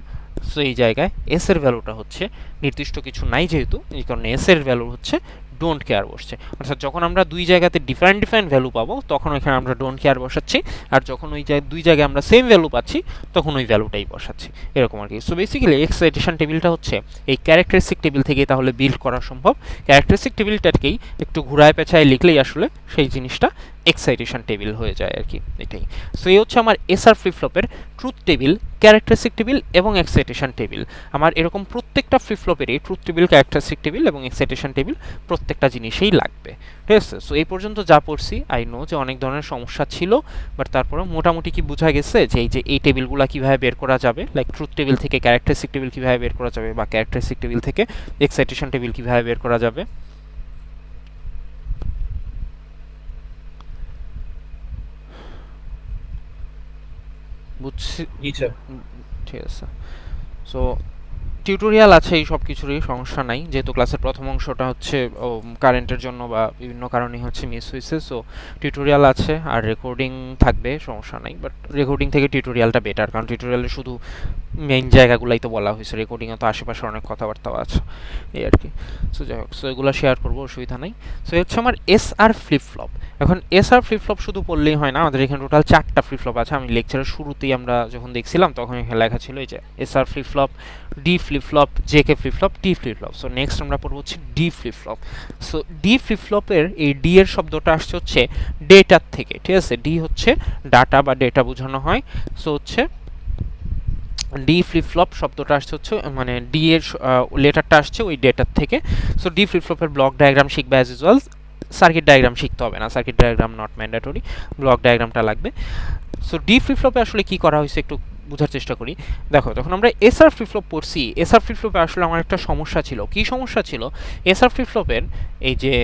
[SPEAKER 1] সো এই জায়গায় এস এর ভ্যালুটা হচ্ছে নির্দিষ্ট কিছু নাই, যেহেতু এই কারণে এস এর ভ্যালু হচ্ছে ডোন্ট কেয়ার বসছে। অর্থাৎ যখন আমরা দুই জায়গাতে ডিফারেন্ট ভ্যালু পাবো তখন ওইখানে আমরা ডোন্ট কেয়ার বসাচ্ছি, আর যখন ওই দুই জায়গায় আমরা সেম ভ্যালু পাচ্ছি তখন ওই ভ্যালুটাই বসাচ্ছি, এরকম আর কি। সো বেসিক্যালি এক্সাইটেশন টেবিলটা হচ্ছে এই ক্যারেক্টারিস্টিক টেবিল থেকেই তাহলে বিল্ড করা সম্ভব। ক্যারেক্টারিস্টিক টেবিলটাকেই একটু ঘুরায় পেঁচায় লিখলেই আসলে সেই জিনিসটা এক্সাইটেশন টেবিল হয়ে যায় আর কি, এটাই। সো এই হচ্ছে আমার এসআর ফ্লিপ ফ্লপের ট্রুথ টেবিল, ক্যারেক্টারিস্টিক টেবিল এবং এক্সাইটেশন টেবিল। আমার এরকম প্রত্যেকটা ফ্লিপ ফ্লপেরই ট্রুথ টেবিল, ক্যারেক্টারিস্টিক টেবিল এবং এক্সাইটেশন টেবিল প্রত্যেকটা জিনিসেই লাগবে, ঠিক আছে। সো এই পর্যন্ত যা পড়ছি, আই নো যে অনেক ধরনের সমস্যা ছিল, বাট তারপরে মোটামুটি কি বোঝা গেছে যে এই টেবিলগুলো কীভাবে বের করা যাবে, লাইক ট্রুথ টেবিল থেকে ক্যারেক্টারিস্টিক টেবিল কীভাবে বের করা যাবে, বা ক্যারেক্টারিস্টিক টেবিল থেকে এক্সাইটেশন টেবিল কীভাবে বের করা যাবে। বুঝছি, ঠিক আছে। সো টিউটোরিয়াল আছে এই সব কিছুরই, সমস্যা নাই, যেহেতু ক্লাসের প্রথম অংশটা হচ্ছে কারেন্টের জন্য বা বিভিন্ন কারণে হচ্ছে মিস হয়েছে। সো টিউটোরিয়াল আছে আর রেকর্ডিং থাকবে, সমস্যা নাই, বাট রেকর্ডিং থেকে টিউটোরিয়ালটা বেটার, কারণ টিউটোরিয়ালে শুধু মেইন জায়গাগুলাই তো বলা হয়েছে, রেকর্ডিংয়ে তো আশেপাশে অনেক কথাবার্তাও আছে, এই আর কি। সো যাই হোক, সো এগুলো শেয়ার করবো, অসুবিধা নাই। সো হচ্ছে আমার এসআর ফ্লিপ ফ্লপ। এখন এসআর ফ্লিপ ফ্লপ শুধু পড়লেই হয় না, আমাদের এখানে টোটাল 4টা ফ্লিপ ফ্লপ আছে। আমি লেকচারের শুরুতেই আমরা যখন দেখছিলাম তখন এখানে লেখা ছিল এই যে SR flip flop, D flip flop, JK flip flop, T flip flop. So next আমরা পড়বো হচ্ছে D flip flop. So D flip ফ্লপের এই ডি এর শব্দটা আসছে হচ্ছে ডেটার থেকে, ঠিক আছে। ডি হচ্ছে ডাটা বা ডেটা বোঝানো হয়। সো হচ্ছে ডি ফ্লিপ ফ্লপ শব্দটা আসছে হচ্ছে মানে ডি এর লেটারটা আসছে ওই ডেটার থেকে। সো ডি ফ্লিপ ফ্লপের ব্লক ডায়াগ্রাম শিখবে অ্যাজ ইউজুয়াল, সার্কিট ডায়াগ্রাম শিখতে হবে না, circuit diagram not mandatory, block ডায়াগ্রামটা লাগবে। সো ডি ফ্লিপ ফ্লপে আসলে কি করা হয়েছে একটু বোঝার চেষ্টা করি। দেখো, তখন আমরা এসআর ফ্লিপ ফ্লপ পড়ছি, এসআর ফ্লিপ ফ্লপে আসলে আমার একটা সমস্যা ছিল। কি সমস্যা ছিল? এসআর ফ্লিপ ফ্লপের এই যে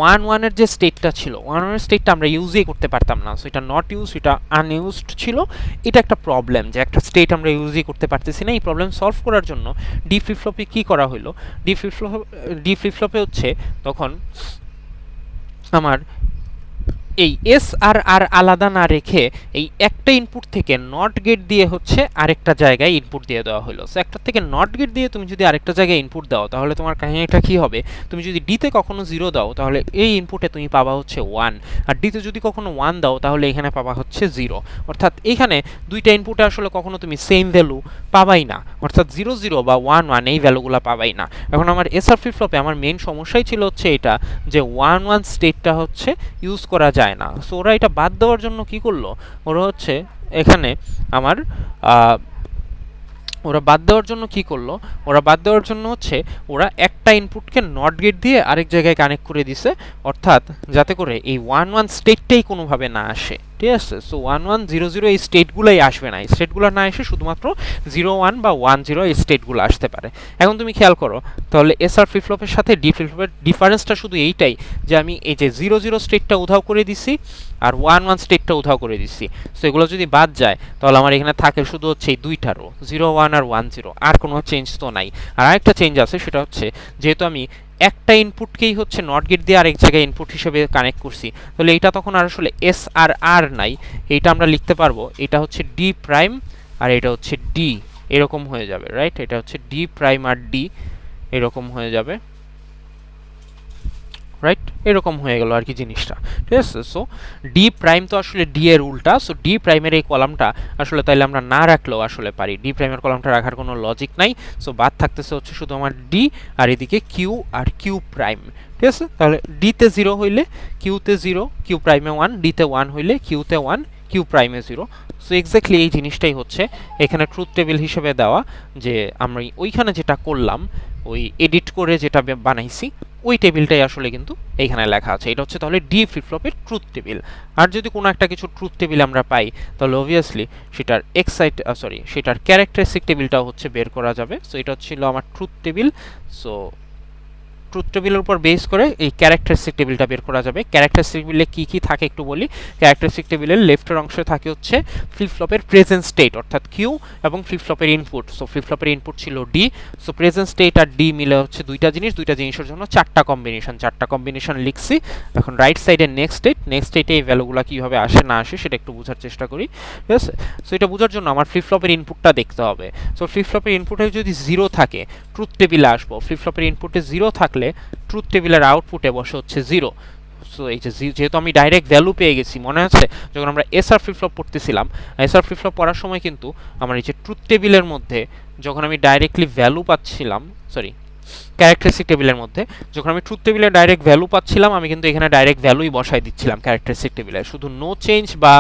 [SPEAKER 1] 1-1-এর যে স্টেটটা ছিল, 1-1-এর স্টেটটা আমরা ইউজই করতে পারতাম না। সো এটা নট ইউজ, এটা আনইউজড ছিল। এটা একটা প্রবলেম যে একটা স্টেট আমরা ইউজই করতে পারতেছি না। এই প্রবলেম সলভ করার জন্য ডি ফ্লিপ ফ্লপে কী করা হলো, ডি ফ্লিপ ফ্লপে হচ্ছে তখন আমার এই এস আর আর আলাদা না রেখে এই একটা ইনপুট থেকে নট গেট দিয়ে হচ্ছে আরেকটা জায়গায় ইনপুট দিয়ে দেওয়া হলো। সো একটা থেকে নট গেট দিয়ে তুমি যদি আরেকটা জায়গায় ইনপুট দাও তাহলে তোমার কাহিনীটা কী হবে, তুমি যদি ডিতে কখনো 0 দাও তাহলে এই ইনপুটে তুমি পাবা হচ্ছে 1, আর ডিতে যদি কখনো 1 দাও তাহলে এখানে পাবা হচ্ছে 0। অর্থাৎ এখানে দুইটা ইনপুটে আসলে কখনো তুমি সেম ভ্যালু পাবাই না, অর্থাৎ 0 0 বা 1 1 এই ভ্যালুগুলো পাবাই না। এখন আমার এসআর ফ্লিপ ফ্লপে আমার মেন সমস্যাই ছিল হচ্ছে এটা যে 1-1 স্টেটটা হচ্ছে ইউজ করা যায় না। সো ওরা এটা বাদ দেওয়ার জন্য কি করলো, ওরা হচ্ছে এখানে আমার ওরা বাদ দেওয়ার জন্য কি করলো, ওরা বাদ দেওয়ার জন্য হচ্ছে ওরা একটা ইনপুটকে নট গেট দিয়ে আরেক জায়গায় কানেক্ট করে দিছে, অর্থাৎ যাতে করে এই 1-1 স্টেটটাই কোনোভাবে না আসে, ঠিক আছে। সো 1-1 0 0 এই স্টেটগুলোই আসবে না, এই স্টেটগুলো না এসে শুধুমাত্র 0-1 বা 1-0 এই স্টেটগুলো আসতে পারে। এখন তুমি খেয়াল করো তাহলে এসআর ফ্লিপ ফ্লপের সাথে ডি ফ্লিপ ফ্লপের ডিফারেন্সটা শুধু এইটাই যে আমি এই যে 0 0 স্টেটটা উধাও করে দিছি আর 1-1 স্টেটটা উধাও করে দিছি। সো এগুলো যদি বাদ যায় তাহলে আমার এখানে থাকে শুধু হচ্ছে এই দুইটা রো 0-1 আর 1-0, আর কোনো চেঞ্জ তো নাই। আর আরেকটা চেঞ্জ আছে, সেটা হচ্ছে যেহেতু আমি একটা ইনপুটকেই হচ্ছে নট গেট দিয়ে আরেক জায়গায় ইনপুট হিসেবে কানেক্ট করছি, তাহলে এটা তখন আর আসলে এস আর আর নাই, এইটা আমরা লিখতে পারবো এটা হচ্ছে ডি প্রাইম আর এটা হচ্ছে ডি, এরকম হয়ে যাবে, রাইট। এটা হচ্ছে ডি প্রাইম আর ডি এরকম হয়ে যাবে, রাইট, এরকম হয়ে গেল আর কি জিনিসটা, ঠিক আছে। সো ডি প্রাইম তো আসলে ডি এর উল্টা। সো ডি প্রাইমের এই কলামটা আসলে তাইলে আমরা না রাখলেও আসলে পারি, ডি প্রাইমের কলামটা রাখার কোনো লজিক নাই। সো বাদ থাকতেছে হচ্ছে শুধু আমার ডি আর এদিকে কিউ আর কিউ প্রাইম, ঠিক আছে। তাহলে ডিতে 0 হইলে কিউতে 0, কিউ প্রাইমে 1, ডিতে 1 হইলে কিউতে 1, কিউ প্রাইমে 0। সো এক্স্যাক্টলি এই জিনিসটাই হচ্ছে এখানে ট্রুথ টেবিল হিসেবে দেওয়া, যে আমরা ওইখানে যেটা করলাম ওই এডিট করে যেটা বানাইছি ওই টেবিলটাই আসলে কিন্তু এইখানে লেখা আছে। এটা হচ্ছে তাহলে ডি ফ্লিপ ফ্লপের ট্রুথ টেবিল। আর যদি কোনো একটা কিছু ট্রুথ টেবিল আমরা পাই তাহলে অবভিয়াসলি সেটার ক্যারেক্টারিস্টিক টেবিলটাও হচ্ছে বের করা যাবে। সো এটা ছিল আমার ট্রুথ টেবিল। সো ট্রুথ টেবিলের উপর বেস করে এই ক্যারেক্টারিস্টিক টেবিলটা বের করা যাবে। ক্যারেক্টারিস্টিক টেবিলে কী কী থাকে একটু বলি। ক্যারেক্টারিস্টিক টেবিলের লেফটের অংশে থাকে হচ্ছে ফ্লিপ ফ্লপের প্রেজেন্ট স্টেট অর্থাৎ কিউ এবং ফ্লিপ ফ্লপের ইনপুট। সো ফ্লিপ ফ্লপের ইনপুট ছিল ডি। সো প্রেজেন্ট স্টেট আর ডি মিলে হচ্ছে দুইটা জিনিসের জন্য চারটা কম্বিনেশন লিখছি। এখন রাইট সাইডে নেক্সট স্টেটে এই ভ্যালুগুলো কীভাবে আসে না আসে সেটা একটু বোঝার চেষ্টা করি, ঠিক আছে। সো এটা বোঝার জন্য আমার ফ্লিপ ফ্লপের ইনপুটটা দেখতে হবে। সো ফ্লিপ ফ্লপের ইনপুটে যদি 0 থাকে ট্রুথ টেবিলে আসবো, ফ্লিপ ফ্লপের ইনপুটে 0 থাকলে থাকলে ট্রুথ টেবিলের আউটপুটে বসে হচ্ছে 0। সো এই যে যেহেতু আমি ডাইরেক্ট ভ্যালু পেয়ে গেছি, মনে আছে যখন আমরা এসআর ফ্লিপ ফ্লপ পড়তেছিলাম, এসআর ফ্লিপ ফ্লপ পড়ার সময় কিন্তু আমার এই যে ট্রুথ টেবিলের মধ্যে যখন আমি ডাইরেক্টলি ভ্যালু পাচ্ছিলাম, সরি ক্যারেক্টারিস্টিক টেবিলের মধ্যে যখন আমি ট্রুথ টেবিলে ডাইরেক্ট ভ্যালু পাচ্ছিলাম, আমি কিন্তু এখানে ডাইরেক্ট ভ্যালুই বসাই দিচ্ছিলাম ক্যারেক্টারিস্টিক টেবিলে, শুধু নো চেঞ্জ বা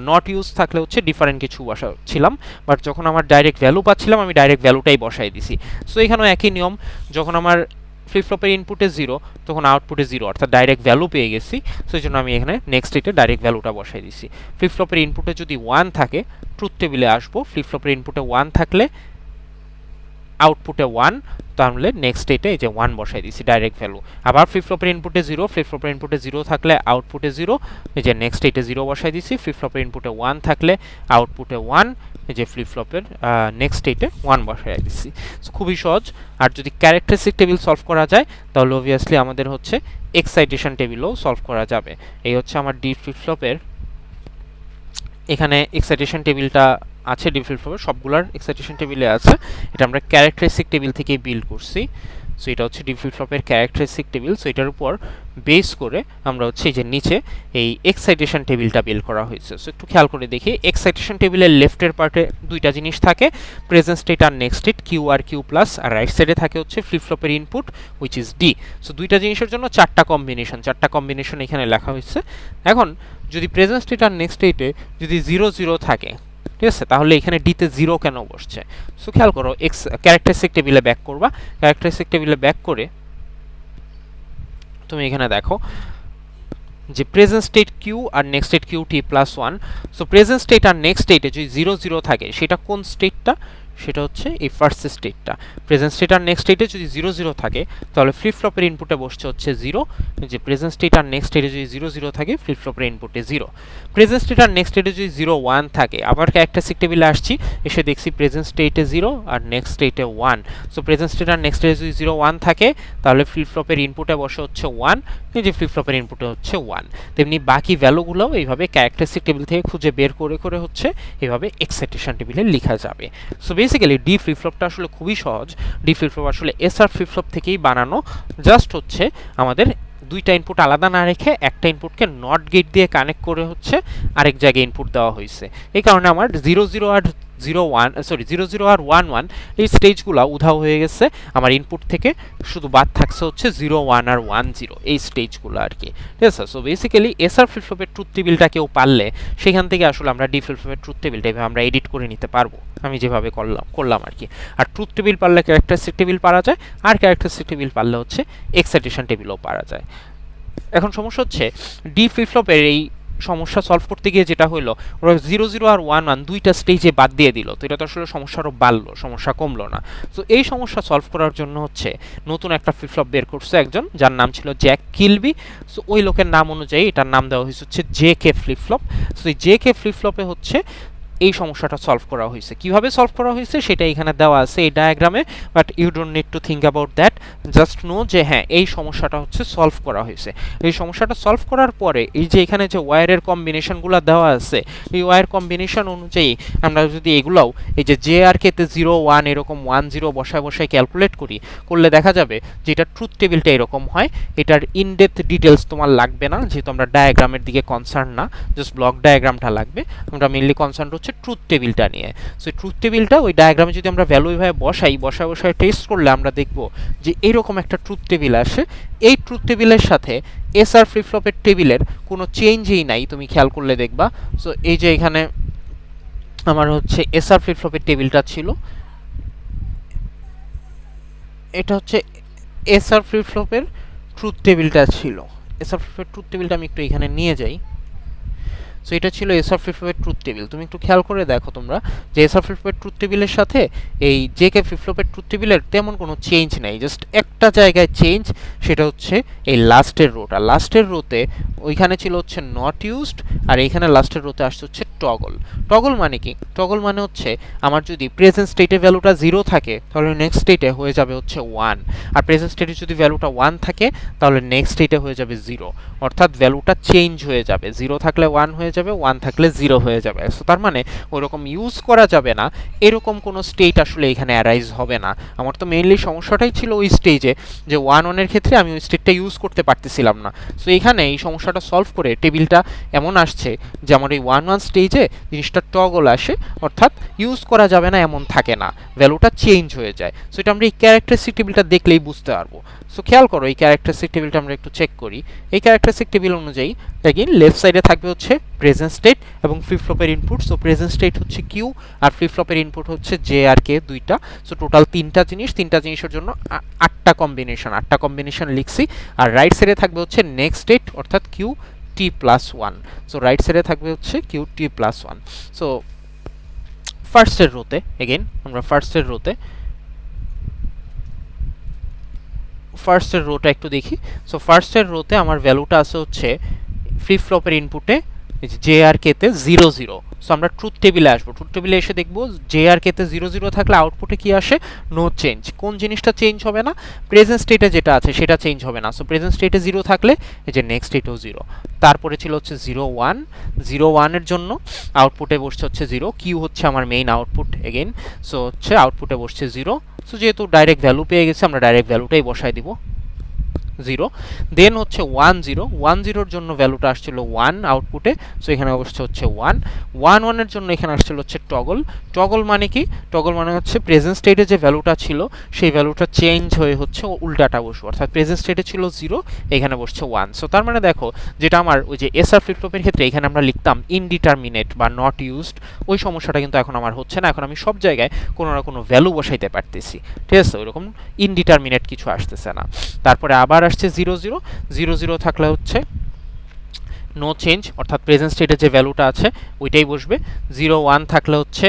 [SPEAKER 1] নট ইউজ থাকলে হচ্ছে ডিফারেন্ট কিছু বসাচ্ছিলাম। বাট যখন আমার ডাইরেক্ট ভ্যালু পাচ্ছিলাম, আমি ডাইরেক্ট ভ্যালুটাই বসাই দিছি। সো এখানেও একই নিয়ম, যখন আমার ফ্লিপ ফ্লপের ইনপুটে 0 তখন আউটপুটে 0, অর্থাৎ ডাইরেক্ট ভ্যালু পেয়ে গেছি। সেই জন্য আমি এখানে নেক্সট স্টেটে ডাইরেক্ট ভ্যালুটা বসাই দিছি। ফ্লিপ ফ্লপের ইনপুটে যদি 1 থাকে ট্রুথ টেবিলে আসবো, ফ্লিপ ফ্লপের ইনপুটে 1 থাকলে আউটপুটে 1, তাহলে নেক্সট স্টেটে এই যে 1 বসাই দিছি ডাইরেক্ট ভ্যালু। আবার ফ্লিপ ফ্লপের ইনপুটে 0, ফ্লিপ ফ্লপের ইনপুটে 0 থাকলে আউটপুটে 0, এই যে নেক্সট স্টেটে 0 বসাই দিছি। ফ্লিপ ফ্লপের ইনপুটে 1 থাকলে আউটপুটে 1, এই যে ফ্লিপ ফ্লপের নেক্সট স্টেটে 1 বসাই দিছি। খুবই সহজ। আর যদি ক্যারেক্টারিস্টিক টেবিল সলভ করা যায় তাহলে অবভিয়াসলি আমাদের হচ্ছে এক্সাইটেশন টেবিলও সলভ করা যাবে। এই হচ্ছে আমার ডি ফ্লিপ ফ্লপের, এখানে এক্সাইটেশন টেবিলটা আছে ডি ফ্লিপ ফ্লপের, সবগুলার এক্সাইটেশন টেবিলে আছে। এটা আমরা ক্যারেক্টারিস্টিক টেবিল থেকেই বিল্ড করছি। সো এটা হচ্ছে ডি ফ্লিপ ফ্লপের ক্যারেক্টারিস্টিক টেবিল। সো এটার উপর বেস করে আমরা হচ্ছে এই যে নিচে এই এক্সাইটেশন টেবিলটা বিল্ড করা হয়েছে। সো একটু খেয়াল করে দেখি, এক্সাইটেশন টেবিলের লেফটের পার্টে দুইটা জিনিস থাকে, প্রেজেন্ট স্টেট আর নেক্সট স্টেট, কিউ আর কিউ প্লাস, আর রাইট সাইডে থাকে হচ্ছে ফ্লিপ ফ্লপের input which is D. So দুইটা জিনিসের জন্য চারটা কম্বিনেশন এখানে লেখা হয়েছে। এখন যদি প্রেজেন্ট স্টেট আর নেক্সট স্টেটে যদি 0 0 থাকে, ঠিক আছে, তাহলে এখানে ডিতে 0 কেন বসছে? সো খেয়াল করো, ক্যারেক্টারিস্টিক টেবিলে ব্যাক করবা, ক্যারেক্টারিস্টিক টেবিলে ব্যাক করে তুমি এখানে দেখো যে প্রেজেন্ট স্টেট কিউ আর next state Q T plus 1। So present state আর নেক্সট স্টেটে যদি 0 0 থাকে, সেটা কোন স্টেটটা? সেটা হচ্ছে এই ফার্স্ট স্টেটটা। প্রেজেন্ট স্টেট আর নেক্সট স্টেটে যদি 0 0 থাকে তাহলে ফ্লিপ ফ্লপের ইনপুটে বসছে হচ্ছে 0, যে প্রেজেন্ট স্টেট আর নেক্সট স্টেটে যদি 0 0 থাকে ফ্লিপ ফ্লপের ইনপুটে 0। প্রেজেন্ট স্টেট আর নেক্সট স্টেটে যদি 0 1 থাকে, আবার ক্যারেক্টারিস্টিক টেবিলে আসছি, এসে দেখছি প্রেজেন্ট স্টেটে 0 আর নেক্সট স্টেটে 1। সো প্রেজেন্ট স্টেট আর নেক্সট স্টেটে যদি 0 1 থাকে তাহলে ফ্লিপ ফ্লপের ইনপুটে বসে হচ্ছে 1, এই যে ফ্লিপ ফ্লপের ইনপুটে হচ্ছে 1। তেমনি বাকি ভ্যালুগুলোও এইভাবে ক্যারেক্টারিস্টিক টেবিল থেকে খুঁজে বের করে করে হচ্ছে এইভাবে এক্সাইটেশন টেবিলে লেখা যাবে। সো বেসিক্যালি ডি ফ্লিপ ফ্লপটা আসলে খুবই সহজ। ডি ফ্লিপ ফ্লপ আসলে এসআর ফ্লিপ ফ্লপ থেকেই বানানো, জাস্ট হচ্ছে আমাদের দুইটা ইনপুট আলাদা না রেখে একটা ইনপুটকে নট গেট দিয়ে কানেক্ট করে হচ্ছে আরেক জায়গায় ইনপুট দেওয়া হয়েছে। এই কারণে আমার 0 0 আর 0 0 আর 1 1 এই স্টেজগুলো উধাও হয়ে গেছে। আমার ইনপুট থেকে শুধু বাদ থাকছে হচ্ছে 0 1 আর 1 0 এই স্টেজগুলো আর কি, ঠিক আছে। সো বেসিক্যালি এসআর ফ্লিপ ফ্লপের ট্রুথ টেবিলটা কেউ পারলে সেখান থেকে আসলে আমরা ডি ফ্লিপ ফ্লপের ট্রুথ টেবিলটা এভাবে আমরা এডিট করে নিতে পারবো, আমি যেভাবে করলাম আর কি। আর ট্রুথ টেবিল পারলে ক্যারেক্টারিস্টিক টেবিল পারা যায়, আর ক্যারেক্টারিস্টিক টেবিল পারলে হচ্ছে এক্সাইটেশন টেবিলও পারা যায়। এখন সমস্যা হচ্ছে ডি ফ্লিপ ফ্লপের এই সমস্যা সলভ করতে গিয়ে যেটা হলো, ওরা 0 0 আর 1 1 দুইটা স্টেজে বাদ দিয়ে দিল। তো এটা তো আসলে সমস্যা আরও বাড়লো, সমস্যা কমলো না। তো এই সমস্যা সলভ করার জন্য হচ্ছে নতুন একটা ফ্লিপ ফ্লপ বের করছে একজন, যার নাম ছিল জ্যাক কিলবি। সো ওই লোকের নাম অনুযায়ী এটার নাম দেওয়া হয়েছে হচ্ছে জে.কে ফ্লিপ ফ্লপ। সো এই জে.কে ফ্লিপ ফ্লপে হচ্ছে এই সমস্যাটা সলভ করা হয়েছে। কিভাবে সলভ করা হয়েছে সেটা এখানে দেওয়া আছে এই ডায়াগ্রামে, but you don't need to think about that, just know যে হ্যাঁ এই সমস্যাটা হচ্ছে সলভ করা হয়েছে। এই সমস্যাটা সলভ করার পরে এই যে এখানে যে ওয়্যারের কম্বিনেশনগুলো দেওয়া আছে, এই ওয়্যার কম্বিনেশন অনুযায়ী আমরা যদি এগুলাও এই যে জে আর কেতে 0 1 এরকম 1 0 বসায় ক্যালকুলেট করলে দেখা যাবে যে এটা ট্রুথ টেবিলটা এরকম হয়। এটার ইনডেপথ ডিটেলস তোমার লাগবে না, যেহেতু আমরা ডায়াগ্রামের দিকে কনসার্ন না, জাস্ট ব্লক ডায়াগ্রামটা লাগবে। আমরা মেইনলি কনসার্ন হচ্ছে ট্রুথ টেবিলটা নিয়ে। সো ট্রুথ টেবিলটা ওই ডায়াগ্রামে যদি আমরা ভ্যালু এভাবে বসায় টেস্ট করলে আমরা দেখব যে এইরকম একটা ট্রুথ টেবিল আসে। এই ট্রুথ টেবিলের সাথে এসআর ফ্লিপ ফ্লপের টেবিলের কোনো চেঞ্জই নাই, তুমি খেয়াল করলে দেখবা। সো এই যে এখানে আমার হচ্ছে এসআর ফ্লিপ ফ্লপের টেবিলটা ছিল, এটা হচ্ছে এসআর ফ্লিপ ফ্লপের ট্রুথ টেবিলটা ছিল। এসআর ফ্লিপ ফ্লপের ট্রুথ টেবিলটা আমি একটু এখানে নিয়ে যাই। সো এটা ছিল এসআর ফ্লিপ ফ্লপের ট্রুথ টেবিল। তুমি একটু খেয়াল করে দেখো তোমরা যে এসআর ফ্লিপ ফ্লপের ট্রুথ টেবিলের সাথে এই জে.কে ফ্লিপ ফ্লপের ট্রুথ টেবিলের তেমন কোনো চেঞ্জ নাই, জাস্ট একটা জায়গায় চেঞ্জ, সেটা হচ্ছে এই লাস্টের রোটা। লাস্টের রোতে ওইখানে ছিল হচ্ছে নট ইউজড, আর এইখানে লাস্টের রোতে আসছে হচ্ছে টগল মানে কি? টগল মানে হচ্ছে আমার যদি প্রেজেন্ট স্টেটে ভ্যালুটা 0 থাকে তাহলে নেক্সট স্টেটে হয়ে যাবে হচ্ছে 1, আর প্রেজেন্ট স্টেটে যদি ভ্যালুটা 1 থাকে তাহলে নেক্সট স্টেটে হয়ে যাবে 0, অর্থাৎ ভ্যালুটা চেঞ্জ হয়ে যাবে। 0 থাকলে 1 হয়ে যাবে, 1 থাকলে 0 হয়ে যাবে। সো তার মানে ওইরকম ইউজ করা যাবে না এরকম কোনো স্টেট আসলে এখানে অ্যারাইজ হবে না। আমার তো মেইনলি সমস্যাটাই ছিল ওই স্টেজে যে 1 এর ক্ষেত্রে আমি ওই স্টেটটা ইউজ করতে পারতেছিলাম না। সো এখানে এই সমস্যাটা সলভ করে টেবিলটা এমন আসছে যে আমার এই 1 স্টেজে জিনিসটা টগল আসে, অর্থাৎ ইউজ করা যাবে না এমন থাকে না, ভ্যালুটা চেঞ্জ হয়ে যায়। সো এটা আমরা এই ক্যারেক্টারিস্টিক টেবিলটা দেখলেই বুঝতে পারবো। সো খেয়াল করো এই ক্যারেক্টারিস্টিক টেবিলটা আমরা একটু চেক করি। এই ক্যারেক্টারিস্টিক টেবিল অনুযায়ী দেখেন লেফট সাইডে থাকবে হচ্ছে প্রেজেন্ট স্টেট এবং ফ্লিপ ফ্লপের ইনপুট। সো প্রেজেন্ট স্টেট হচ্ছে কিউ আর ফ্লিপ ফ্লপের ইনপুট হচ্ছে জে আর কে, দুইটা। সো টোটাল তিনটা জিনিসের জন্য 8টা কম্বিনেশন লিখছি। আর রাইট সাইডে থাকবে হচ্ছে নেক্সট স্টেট অর্থাৎ Q T plus 1। So right সাইডে থাকবে হচ্ছে কিউ টি প্লাস 1। সো ফার্স্টের রোতে এগেন আমরা ফার্স্টের রোটা একটু দেখি। সো ফার্স্টের রোতে আমার ভ্যালুটা আছে হচ্ছে ফ্লিপ ফ্লপের ইনপুটে জে আর কেতে 0 0। সো আমরা ট্রুথ টেবিলে আসবো, ট্রুথ টেবিলে এসে দেখবো জে আর কেতে 0 0 থাকলে আউটপুটে কি আসে, নো চেঞ্জ। কোন জিনিসটা চেঞ্জ হবে না, প্রেজেন্ট স্টেটে যেটা আছে সেটা চেঞ্জ হবে না। সো প্রেজেন্ট স্টেটে 0 থাকলে এই যে নেক্সট স্টেটেও 0। তারপরে ছিল হচ্ছে 0 1 এর জন্য আউটপুটে বসছে হচ্ছে 0, কিউ হচ্ছে আমার মেইন আউটপুট এগেন। সো হচ্ছে আউটপুটে বসছে 0। সো যেহেতু ডাইরেক্ট ভ্যালু পেয়ে গেছে আমরা ডাইরেক্ট ভ্যালুটাই বসাই দিব 0। দেন হচ্ছে 1 0 জন্য ভ্যালুটা আসছিল 1 আউটপুটে। সো এখানে অবশ্য হচ্ছে 1 এর জন্য এখানে আসছিল হচ্ছে টগল মানে কি, টগল মানে হচ্ছে প্রেজেন্ট স্টেটে যে ভ্যালুটা ছিল সেই ভ্যালুটা চেঞ্জ হয়ে হচ্ছে উল্টাটা বসবে, অর্থাৎ প্রেজেন্ট স্টেটে ছিল 0 এখানে বসছে 1। সো তার মানে দেখো যেটা আমার ওই যে এসআর ফ্লিপ ফ্লপের ক্ষেত্রে এখানে আমরা লিখতাম ইনডিটারমিনেট বা নট ইউজড, ওই সমস্যাটা কিন্তু এখন আমার হচ্ছে না। এখন আমি সব জায়গায় কোনো না কোনো ভ্যালু বসাইতে পারতেছি, ঠিক আছে, ওইরকম ইনডিটারমিনেট কিছু আসতেছে না। তারপরে আবার আসছে 0 0 থাকলে হচ্ছে নো চেঞ্জ, অর্থাৎ প্রেজেন্ট স্টেটে যে ভ্যালুটা আছে ওইটাই বসবে। 0 1 থাকলে হচ্ছে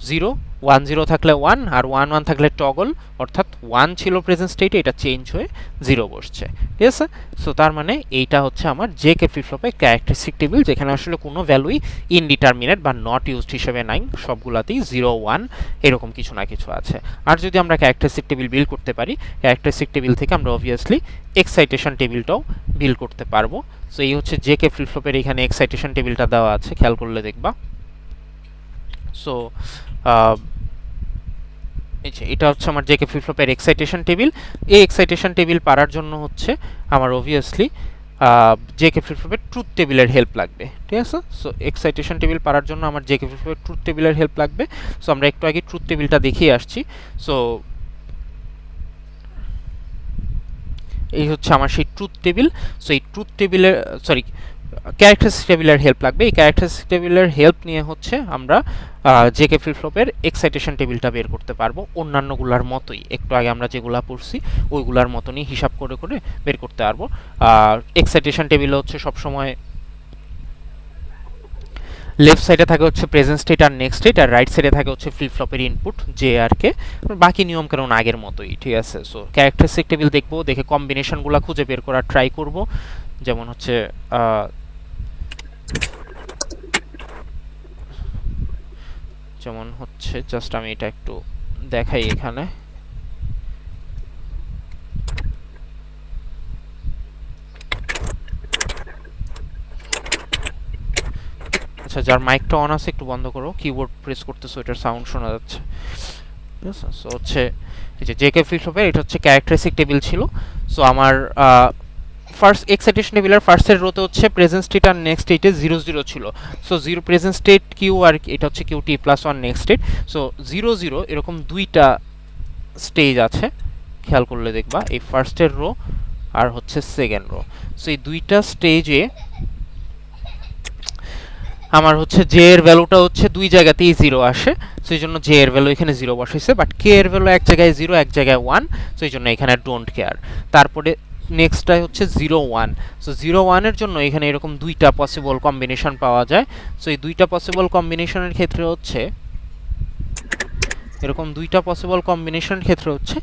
[SPEAKER 1] 0, 1 0 থাকলে 1 আর 1 1 থাকলে টগল, অর্থাৎ 1 ছিল প্রেজেন্ট স্টেটে, এটা চেঞ্জ হয়ে 0 বসছে, ঠিক আছে। সো তার মানে এইটা হচ্ছে আমার জে কে ফ্লিপ ফ্লপের ক্যারেক্টারিস্টিক টেবিল, যেখানে আসলে কোনো ভ্যালুই ইনডিটারমিনেট বা নট ইউজড হিসেবে নাই, সবগুলাতেই 0 1 এরকম কিছু না কিছু আছে। আর যদি আমরা ক্যারেক্টারিস্টিক টেবিল বিল্ড করতে পারি, ক্যারেক্টারিস্টিক টেবিল থেকে আমরা অবভিয়াসলি এক্সাইটেশন টেবিলটাও বিল্ড করতে পারবো। সো এই হচ্ছে জে কে ফ্লিপ ফ্লপের এখানে এক্সাইটেশন টেবিলটা দেওয়া আছে, খেয়াল করলে দেখবা। সো এটা হচ্ছে আমার জেকে ফ্লিপ ফ্লপের এক্সাইটেশন টেবিল। এই এক্সাইটেশন টেবিল পারার জন্য হচ্ছে আমার অবভিয়াসলি জেকে ফ্লিপ ফ্লপের ট্রুথ টেবিলের হেল্প লাগবে, ঠিক আছে। সো এক্সাইটেশন টেবিল পারার জন্য আমার জেকে ফ্লিপ ফ্লপের ট্রুথ টেবিলের হেল্প লাগবে। সো আমরা একটু আগে ট্রুথ টেবিলটা দেখিয়ে আসছি। সো এই হচ্ছে আমার সেই ট্রুথ টেবিল। সো এই ট্রুথ টেবিলের ক্যারেক্টারিস্টিক টেবিলের হেল্প লাগবে। এই ক্যারেক্টারিস্টিক টেবিলের হেল্প নিয়ে হচ্ছে আমরা জেকে ফ্লিপ ফ্লপের এক্সাইটেশন টেবিলটা বের করতে পারবো, অন্যান্যগুলার মতোই, একটু আগে আমরা যেগুলা পড়ছি ওইগুলার মতনই হিসাব করে করে বের করতে পারবো। এক্সাইটেশন টেবিলে হচ্ছে সবসময় লেফট সাইডে থাকে হচ্ছে প্রেজেন্ট স্টেট আর নেক্সট স্টেট, আর রাইট সাইডে থাকে হচ্ছে ফ্লিপ ফ্লপের ইনপুট জে আর কে। বাকি নিয়ম কারণ আগের মতোই, ঠিক আছে। সো ক্যারেক্টারিস্টিক টেবিল দেখবো, দেখে কম্বিনেশনগুলো খুঁজে বের করার ট্রাই করব। যেমন হচ্ছে জাস্ট আমি এটা একটু দেখাই এখানে। আচ্ছা, যার মাইকটা অন আছে একটু বন্ধ করো, কিবোর্ড প্রেস করতেছো, এটার সাউন্ড শোনা যাচ্ছে। সো হচ্ছে এই যে জেকে ফ্লিপ ফ্লপের এটা হচ্ছে ক্যারেক্টারিস্টিক টেবিল ছিল। সো আমার ফার্স্ট এক্সাইটেশন টেবিলের ফার্স্টের রোতে হচ্ছে প্রেজেন্ট স্টেট আর নেক্সট স্টেটে 0 0 ছিল। সো 0 প্রেজেন্ট স্টেট কিউ আর এটা হচ্ছে Q T plus 1 next state. So 0 0 এরকম দুইটা স্টেজ আছে, খেয়াল করলে দেখবা এই ফার্স্টের রো আর হচ্ছে সেকেন্ড রো। সো এই দুইটা স্টেজে আমার হচ্ছে জে এর ভ্যালুটা হচ্ছে দুই জায়গাতেই 0 আসে, সেই জন্য জে এর ভ্যালু এখানে 0 বসাইছে, বাট কে এর ভ্যালু এক জায়গায় 0 এক জায়গায় 1, সেই জন্য এখানে ডোন্ট কেয়ার। তারপরে নেক্সটটাই হচ্ছে 0 1। সো 0 1 এর জন্য এখানে এরকম দুইটা পসিবল কম্বিনেশন পাওয়া যায়। সো এই দুইটা পসিবল কম্বিনেশনের ক্ষেত্রে হচ্ছে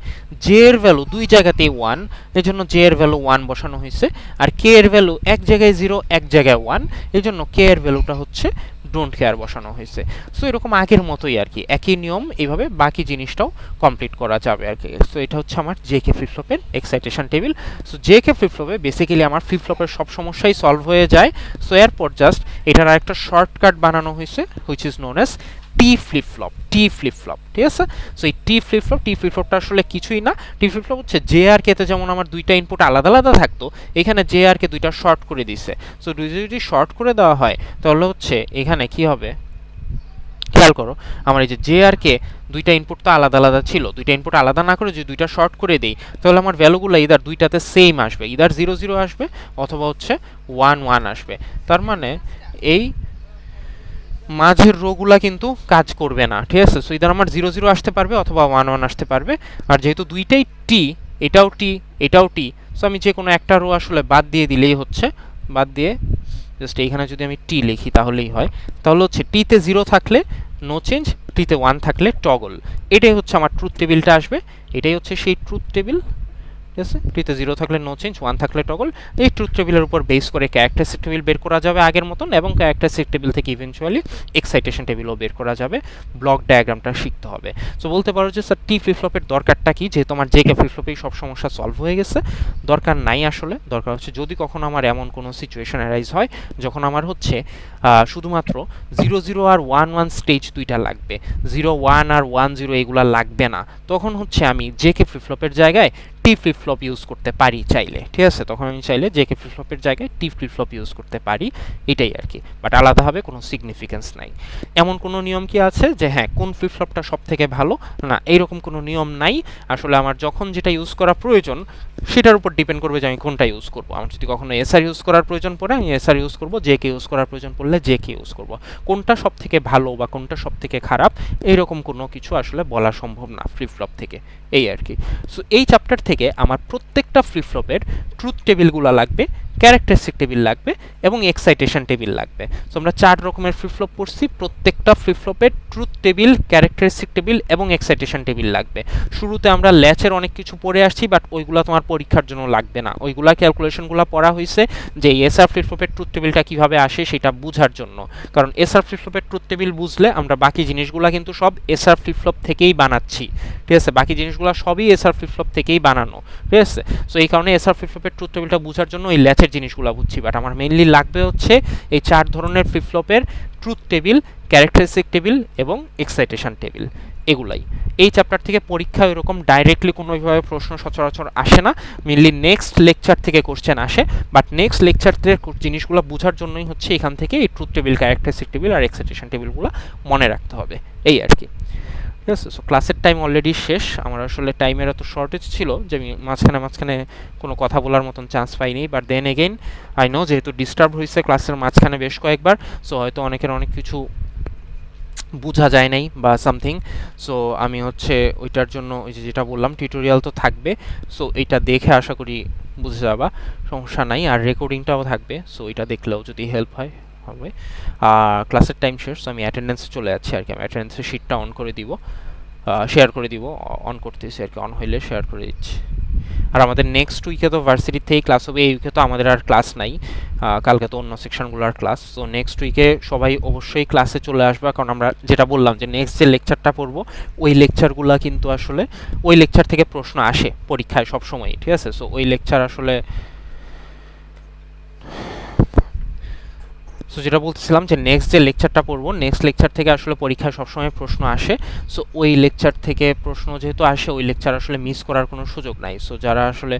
[SPEAKER 1] জে এর ভ্যালু দুই জায়গাতেই 1, এর জন্য জে এর ভ্যালু 1 বসানো হয়েছে। আর কে এর ভ্যালু এক জায়গায় 0 এক জায়গায় 1, এর জন্য কে এর ভ্যালুটা হচ্ছে ডোন্ট কেয়ার বসানো হয়েছে। সো এরকম আগের মতোই আর কি, একই নিয়ম, এইভাবে বাকি জিনিসটাও কমপ্লিট করা যাবে আর কি। সো এটা হচ্ছে আমার জেকে ফ্লিপ ফ্লপের excitation table. So JK flip ফ্লপে বেসিক্যালি আমার ফ্লিপ ফ্লপের সব সমস্যাই সলভ হয়ে যায়। সো এরপর জাস্ট এটার আরেকটা শর্টকাট বানানো হয়েছে which is known as T flip flop, T flip flop, ঠিক আছে। সো এই টি ফ্লিপ ফ্লপটা আসলে কিছুই না। টি ফ্লিপ ফ্লপ হচ্ছে জে আর কেতে যেমন আমার দুইটা ইনপুট আলাদা আলাদা থাকতো, এখানে জে আর কে দুইটা শর্ট করে দিছে। সো যদি শর্ট করে দেওয়া হয় তাহলে হচ্ছে এখানে কি হবে, খেয়াল করো, আমার এই যে জে আর কে দুইটা ইনপুট তো আলাদা আলাদা ছিল, দুইটা ইনপুট আলাদা না করে যদি দুইটা শর্ট করে দেই তাহলে আমার ভ্যালুগুলো ইদার দুইটাতে সেম আসবে, ইদার 0 0 আসবে অথবা হচ্ছে 1 1 আসবে। তার মানে এই মাঝের রোগুলা কিন্তু কাজ করবে না, ঠিক আছে। সো ইদার আমার 0 0 আসতে পারবে অথবা 1 1 আসতে পারবে। আর যেহেতু দুইটাই টি, এটাও টি এটাও টি, সো আমি যে কোনো একটা রো আসলে বাদ দিয়ে দিলেই হচ্ছে, বাদ দিয়ে জাস্ট এইখানে যদি আমি টি লিখি তাহলেই হয়। তাহলে হচ্ছে টিতে 0 থাকলে নো চেঞ্জ, টিতে 1 থাকলে টগল। এটাই হচ্ছে আমার ট্রুথ টেবিলটা আসবে, এটাই হচ্ছে সেই ট্রুথ টেবিল, ঠিক আছে। টিতে 0 থাকলে নো চেঞ্জ, 1 থাকলে টগল। এই ট্রুথ টেবিলের উপর বেস করে ক্যারেক্টারিস্টিক টেবিল বের করা যাবে আগের মতন, এবং ক্যারেক্টারিস্টিক টেবিল থেকে ইভেনচুয়ালি এক্সাইটেশন টেবিলও বের করা যাবে। ব্লক ডায়াগ্রামটা শিখতে হবে। সো বলতে পারো যে স্যার টি ফ্লিপ ফ্লপের দরকারটা কি, যেহেতু আমার জেকে ফ্লিপ ফ্লপেই সব সমস্যা সলভ হয়ে গেছে। দরকার নাই আসলে, দরকার হচ্ছে যদি কখনো আমার এমন কোনো সিচুয়েশন অ্যারাইজ হয় যখন আমার হচ্ছে শুধুমাত্র 0 0 আর 1 1 স্টেজ দুইটা লাগবে, 0 1 আর 1 0 এগুলা লাগবে না, তখন হচ্ছে আমি জেকে ফ্লিপ ফ্লপের জায়গায় টি ফ্লিপ ফ্লপ ইউজ করতে পারি চাইলে, ঠিক আছে। তখন আমি চাইলে জেকে ফ্লিপ ফ্লপের জায়গায় টি ফ্লিপ ফ্লপ ইউজ করতে পারি, এটাই আর কি। বাট আলাদাভাবে কোনো সিগনিফিকেন্স নাই। এমন কোনো নিয়ম কি আছে যে হ্যাঁ কোন ফ্লিপ ফ্লপটা সব থেকে ভালো? না, এইরকম কোনো নিয়ম নাই। আসলে আমার যখন যেটা ইউজ করা প্রয়োজন সেটার উপর ডিপেন্ড করবে যে আমি কোনটা ইউজ করবো। আমার যদি কখনো এসআর ইউজ করার প্রয়োজন পড়ে আমি এসআর ইউজ করবো, জেকে ইউজ করার প্রয়োজন পড়লে জেকে ইউজ করবো। কোনটা সব থেকে ভালো বা কোনটা সব থেকে খারাপ এইরকম কোনো কিছু আসলে বলা সম্ভব না ফ্লিপ ফ্লপ থেকে, এই আর কি। সো এই চ্যাপ্টার থেকে আমার প্রত্যেকটা ফ্লিপ ফ্লপের ট্রুথ টেবিলগুলো লাগবে, ক্যারেক্টারিস্টিক টেবিল লাগবে এবং এক্সাইটেশন টেবিল লাগবে। সো আমরা 4 রকমের ফ্লিপ ফ্লপ পড়ছি, প্রত্যেকটা ফ্লিপ ফ্লপের ট্রুথ টেবিল, ক্যারেক্টারিস্টিক টেবিল এবং এক্সাইটেশন টেবিল লাগবে। শুরুতে আমরা ল্যাচের অনেক কিছু পড়ে আসছি, বাট ওইগুলো তোমার পরীক্ষার জন্য লাগবে না। ওইগুলা ক্যালকুলেশনগুলো পড়া হয়েছে যে এসআর ফ্লিপ ফ্লপের ট্রুথ টেবিলটা কিভাবে আসে সেটা বোঝার জন্য। কারণ এসআর ফ্লিপ ফ্লপের ট্রুথ টেবিল বুঝলে আমরা বাকি জিনিসগুলো কিন্তু সব এসআর ফ্লিপ ফ্লপ থেকেই বানাচ্ছি, ঠিক আছে। বাকি জিনিসগুলো সবই এসআর ফ্লিপ ফ্লপ থেকেই বানানো, ঠিক আছে। সো এই কারণে এসআর ফ্লিপ ফ্লপের ট্রুথ টেবিলটা বোঝার জন্য এই ল্যাচের জিনিসগুলো বুঝছি। বাট আমার মেইনলি লাগবে হচ্ছে এই 4 ধরনের ফ্লিপ ফ্লপের ট্রুথ টেবিল, ক্যারেক্টারিস্টিক টেবিল এবং এক্সাইটেশন টেবিল, এগুলাই। এই চ্যাপ্টার থেকে পরীক্ষা এরকম ডাইরেক্টলি কোনোভাবে প্রশ্ন সচরাচর আসে না, মেনলি নেক্সট লেকচার থেকে কোশ্চেন আসে। বাট নেক্সট লেকচার থেকে জিনিসগুলো বোঝার জন্যই হচ্ছে এখান থেকে এই ট্রুথ টেবিল, ক্যারেক্টারিস্টিক টেবিল আর এক্সাইটেশন টেবিলগুলো মনে রাখতে হবে, এই আর কি। ঠিক আছে। সো ক্লাসের টাইম অলরেডি শেষ। আমার আসলে টাইমের এত শর্টেজ ছিল যে আমি মাঝখানে কোনো কথা বলার মতন চান্স পাইনি। But then again I know যেহেতু ডিস্টার্ব হয়েছে ক্লাসের মাঝখানে বেশ কয়েকবার, সো হয়তো অনেকের অনেক কিছু বোঝা যায় নাই বা সামথিং। সো আমি হচ্ছে ওইটার জন্য ওই যে যেটা বললাম টিউটোরিয়াল তো থাকবে, সো এইটা দেখে আশা করি বুঝে যাবা, সমস্যা নাই। আর রেকর্ডিংটাও থাকবে, সো এটা দেখলেও যদি হেল্প হয় হবে। ক্লাসের টাইম শেষ, আমি অ্যাটেন্ডেন্সে চলে যাচ্ছি আর কি। আমি অ্যাটেন্ডেন্সের শিটটা অন করে দিব, শেয়ার করে দিব, অন করতেছি আর কি, অন হইলে শেয়ার করে দিচ্ছি। আর আমাদের নেক্সট উইকে তো ভার্সিটির থেকেই ক্লাস হবে, এই উইকে তো আমাদের আর ক্লাস নাই, কালকে তো অন্য সেকশনগুলোর ক্লাস। সো নেক্সট উইকে সবাই অবশ্যই ক্লাসে চলে আসবে, কারণ আমরা যেটা বললাম যে নেক্সট যে লেকচারটা পড়বো ওই লেকচারগুলো কিন্তু আসলে ওই লেকচার থেকে প্রশ্ন আসে পরীক্ষায় সবসময়, ঠিক আছে। সো ওই লেকচার আসলে, সো যেটা বলতেছিলাম যে নেক্সট যে লেকচারটা পড়বো নেক্সট লেকচার থেকে আসলে পরীক্ষায় সবসময় প্রশ্ন আসে। সো ওই লেকচার থেকে প্রশ্ন যেহেতু আসে ওই লেকচার আসলে মিস করার কোনো সুযোগ নাই। সো যারা আসলে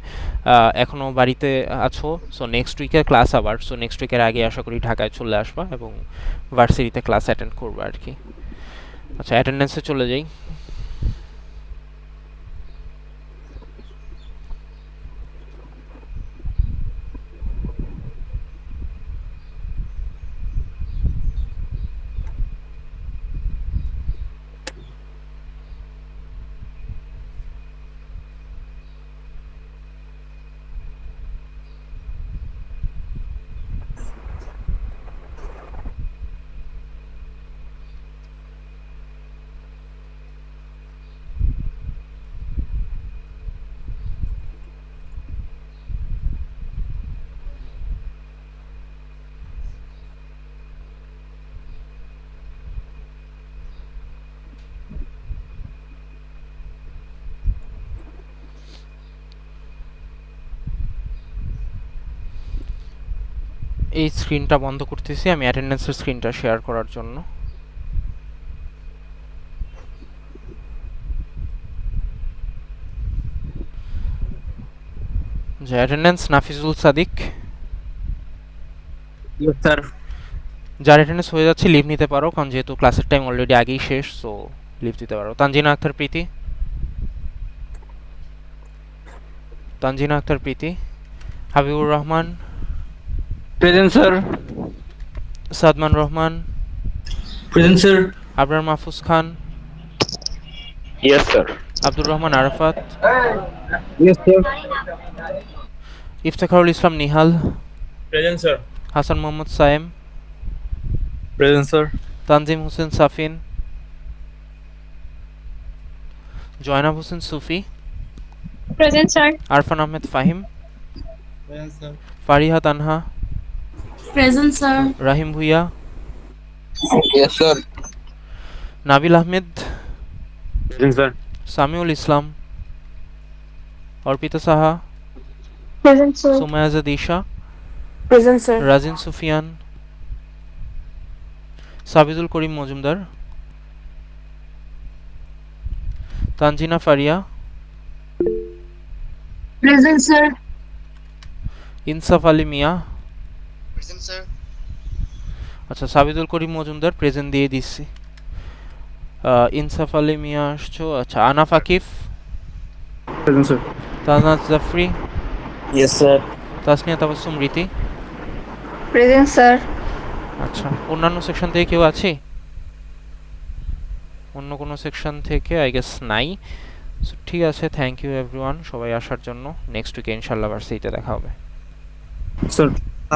[SPEAKER 1] এখনও বাড়িতে আছো, সো নেক্সট উইকে ক্লাস আবার, সো নেক্সট উইকের আগে আশা করি ঢাকায় চলে আসবা এবং ভার্সিটিতে ক্লাস অ্যাটেন্ড করবা আর কি। আচ্ছা, অ্যাটেন্ডেন্সে চলে যাই। এই স্ক্রিনটা বন্ধ করতেছি আমি অ্যাটেন্ডেন্সের স্ক্রিনটা শেয়ার করার জন্য। যে attendance Nafizul Sadik,
[SPEAKER 2] yes sir.
[SPEAKER 1] যার অ্যাটেন্ডেন্স হয়ে যাচ্ছে লিভ নিতে পারো, কারণ যেহেতু ক্লাসের টাইম অলরেডি আগেই শেষ, সো লিভ দিতে পারো। Tanzina Akter Priti, Tanzina Akter Priti. Habibur Rahman,
[SPEAKER 2] present sir.
[SPEAKER 1] Sadman Rahman,
[SPEAKER 2] present sir.
[SPEAKER 1] Abrar Mahfuz Khan,
[SPEAKER 2] yes sir.
[SPEAKER 1] Abdur Rahman Arafat,
[SPEAKER 2] yes sir.
[SPEAKER 1] Iftekharul Islam Nihal,
[SPEAKER 2] present sir.
[SPEAKER 1] Hasan Mohammad Sayem,
[SPEAKER 2] present sir.
[SPEAKER 1] Tanzim Hossain Safin, Zainab Hossain Sufi,
[SPEAKER 3] Present, sir.
[SPEAKER 1] Arfan Ahmed Fahim,
[SPEAKER 2] present sir.
[SPEAKER 1] Fariha Tanha,
[SPEAKER 3] Present, sir.
[SPEAKER 1] Rahim Bhuiyan,
[SPEAKER 2] yes sir.
[SPEAKER 1] Nabil Ahmed,
[SPEAKER 2] present sir.
[SPEAKER 1] Samiul Islam, Arpita Saha,
[SPEAKER 3] Present, sir.
[SPEAKER 1] সুমায়াজা দিশা,
[SPEAKER 3] Present, sir.
[SPEAKER 1] রাজিন সুফিয়ান, সাবিদুল করিম Majumdar, Tanzina Faria,
[SPEAKER 3] Present, sir.
[SPEAKER 1] ইনসাফ আলী মিয়া।
[SPEAKER 4] Present, sir.
[SPEAKER 1] আচ্ছা, সাবিদুল করিম Majumdar present দিয়ে দিচ্ছি। ইনসাফ আলী মিয়া আসছো। আচ্ছা, Anaf Akif,
[SPEAKER 2] present sir.
[SPEAKER 1] Tajnaz Jafri,
[SPEAKER 2] yes sir.
[SPEAKER 1] Tasnia Tabassum Riti.
[SPEAKER 3] Present, sir.
[SPEAKER 1] আচ্ছা, অন্যান্য section থেকে কেউ আছে? অন্য কোনো সেকশন থেকে আই গেস নাই। So, ঠিক আছে, থ্যাংক ইউ এভরিওয়ান সবাই আসার জন্য। নেক্সট উইকে ইনশাল্লাহ ভার্সিটিতে দেখা হবে।
[SPEAKER 2] স্যার।